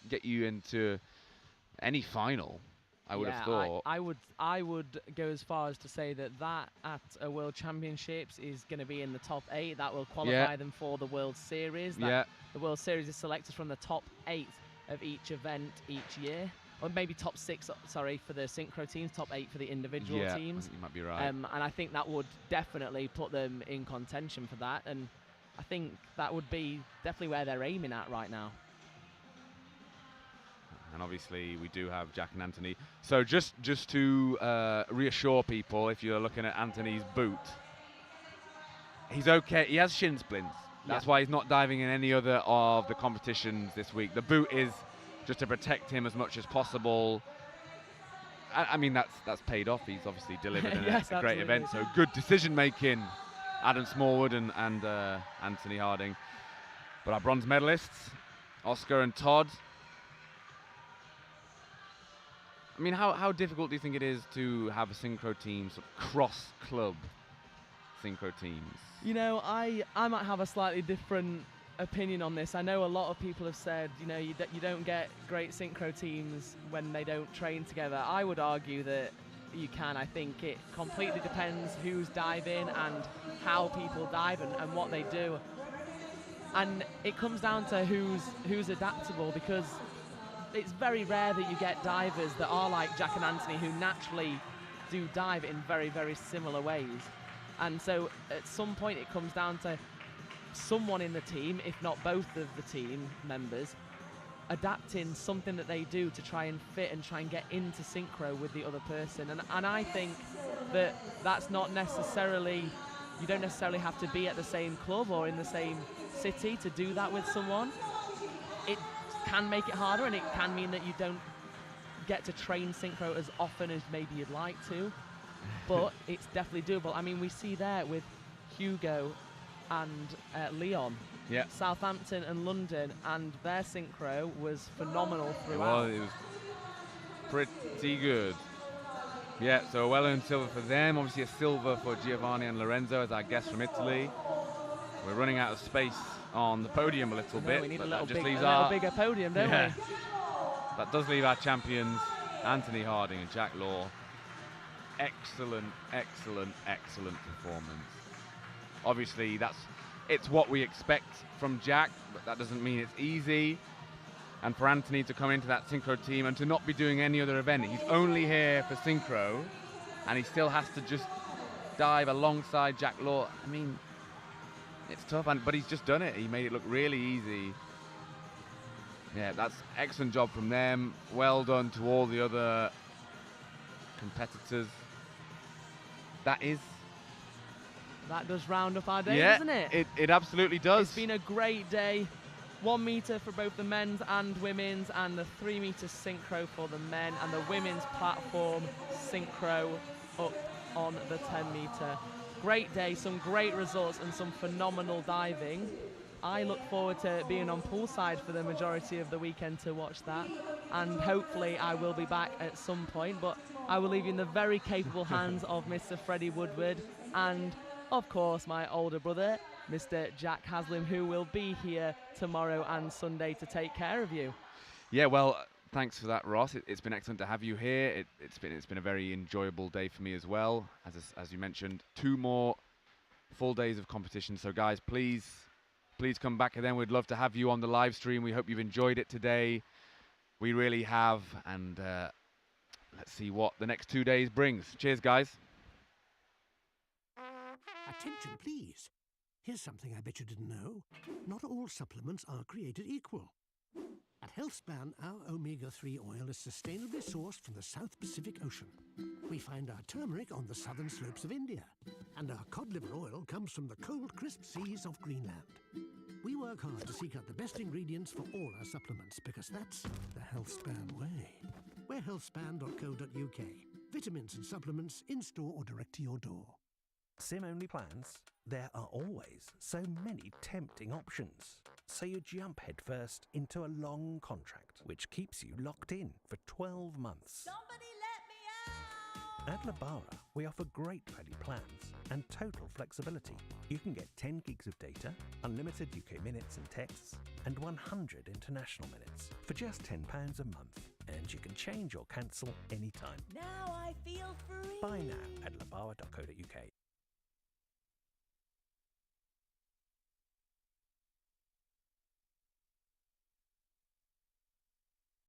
get you into any final, I would have thought. I would go as far as to say that at a World Championships is going to be in the top 8. That will qualify them for the World Series. The World Series is selected from the top 8 of each event each year. Or maybe top 6, sorry, for the synchro teams, top 8 for the individual teams. I think you might be right. And I think that would definitely put them in contention for that. And I think that would be definitely where they're aiming at right now. And obviously we do have Jack and Anthony. So just to reassure people, if you're looking at Anthony's boot, he's okay. He has shin splints. That's why he's not diving in any other of the competitions this week. The boot is just to protect him as much as possible. I mean, that's paid off. He's obviously delivered a great event. So good decision making, Adam Smallwood and Anthony Harding. But our bronze medalists, Oscar and Todd. I mean, how difficult do you think it is to have a synchro team, sort of cross-club synchro teams? You know, I might have a slightly different opinion on this. I know a lot of people have said, you know, you don't get great synchro teams when they don't train together. I would argue that you can. I think it completely depends who's diving and how people dive and what they do. And it comes down to who's adaptable, because it's very rare that you get divers that are like Jack and Anthony, who naturally do dive in very, very similar ways. And so at some point it comes down to someone in the team, if not both of the team members, adapting something that they do to try and fit and try and get into synchro with the other person. And I think that that's not necessarily, you don't necessarily have to be at the same club or in the same city to do that with someone. It can make it harder, and it can mean that you don't get to train synchro as often as maybe you'd like to, but it's definitely doable. I mean, we see there with Hugo and Leon, Southampton and London, and their synchro was phenomenal throughout. It was pretty good. Yeah, so a well-earned silver for them. Obviously a silver for Giovanni and Lorenzo as our guests from Italy. We're running out of space on the podium a little bit. We need but a little, that just leaves little bigger podium, don't we? That does leave our champions, Anthony Harding and Jack Law. Excellent, excellent, excellent performance. Obviously, it's what we expect from Jack, but that doesn't mean it's easy. And for Anthony to come into that synchro team and to not be doing any other event, he's only here for synchro, and he still has to just dive alongside Jack Law. I mean, it's tough, but he's just done it. He made it look really easy. Yeah, that's excellent job from them. Well done to all the other competitors. That does round up our day, doesn't it? It absolutely does. It's been a great day. 1 meter for both the men's and women's, and the 3 meter synchro for the men, and the women's platform synchro up on the 10 meter. Great day, some great results and some phenomenal diving. I look forward to being on poolside for the majority of the weekend to watch that, and hopefully I will be back at some point, but I will leave you in the very capable hands of Mr. Freddie Woodward and, of course, my older brother, Mr. Jack Haslam, who will be here tomorrow and Sunday to take care of you. Yeah, well, thanks for that, Ross. It's been excellent to have you here. It's been a very enjoyable day for me as well. As you mentioned, 2 more full days of competition. So, guys, please come back, and then we'd love to have you on the live stream. We hope you've enjoyed it today. We really have, and let's see what the next 2 days brings. Cheers, guys. Attention, please. Here's something I bet you didn't know. Not all supplements are created equal. At HealthSpan, our omega-3 oil is sustainably sourced from the South Pacific Ocean. We find our turmeric on the southern slopes of India, and our cod liver oil comes from the cold, crisp seas of Greenland. We work hard to seek out the best ingredients for all our supplements, because that's the HealthSpan way. We're healthspan.co.uk. Vitamins and supplements in-store or direct to your door. SIM-only plans? There are always so many tempting options. So you jump headfirst into a long contract, which keeps you locked in for 12 months. Somebody let me out! At Labara, we offer great value plans and total flexibility. You can get 10 gigs of data, unlimited UK minutes and texts, and 100 international minutes for just £10 a month. And you can change or cancel anytime. Now I feel free! Buy now at labara.co.uk.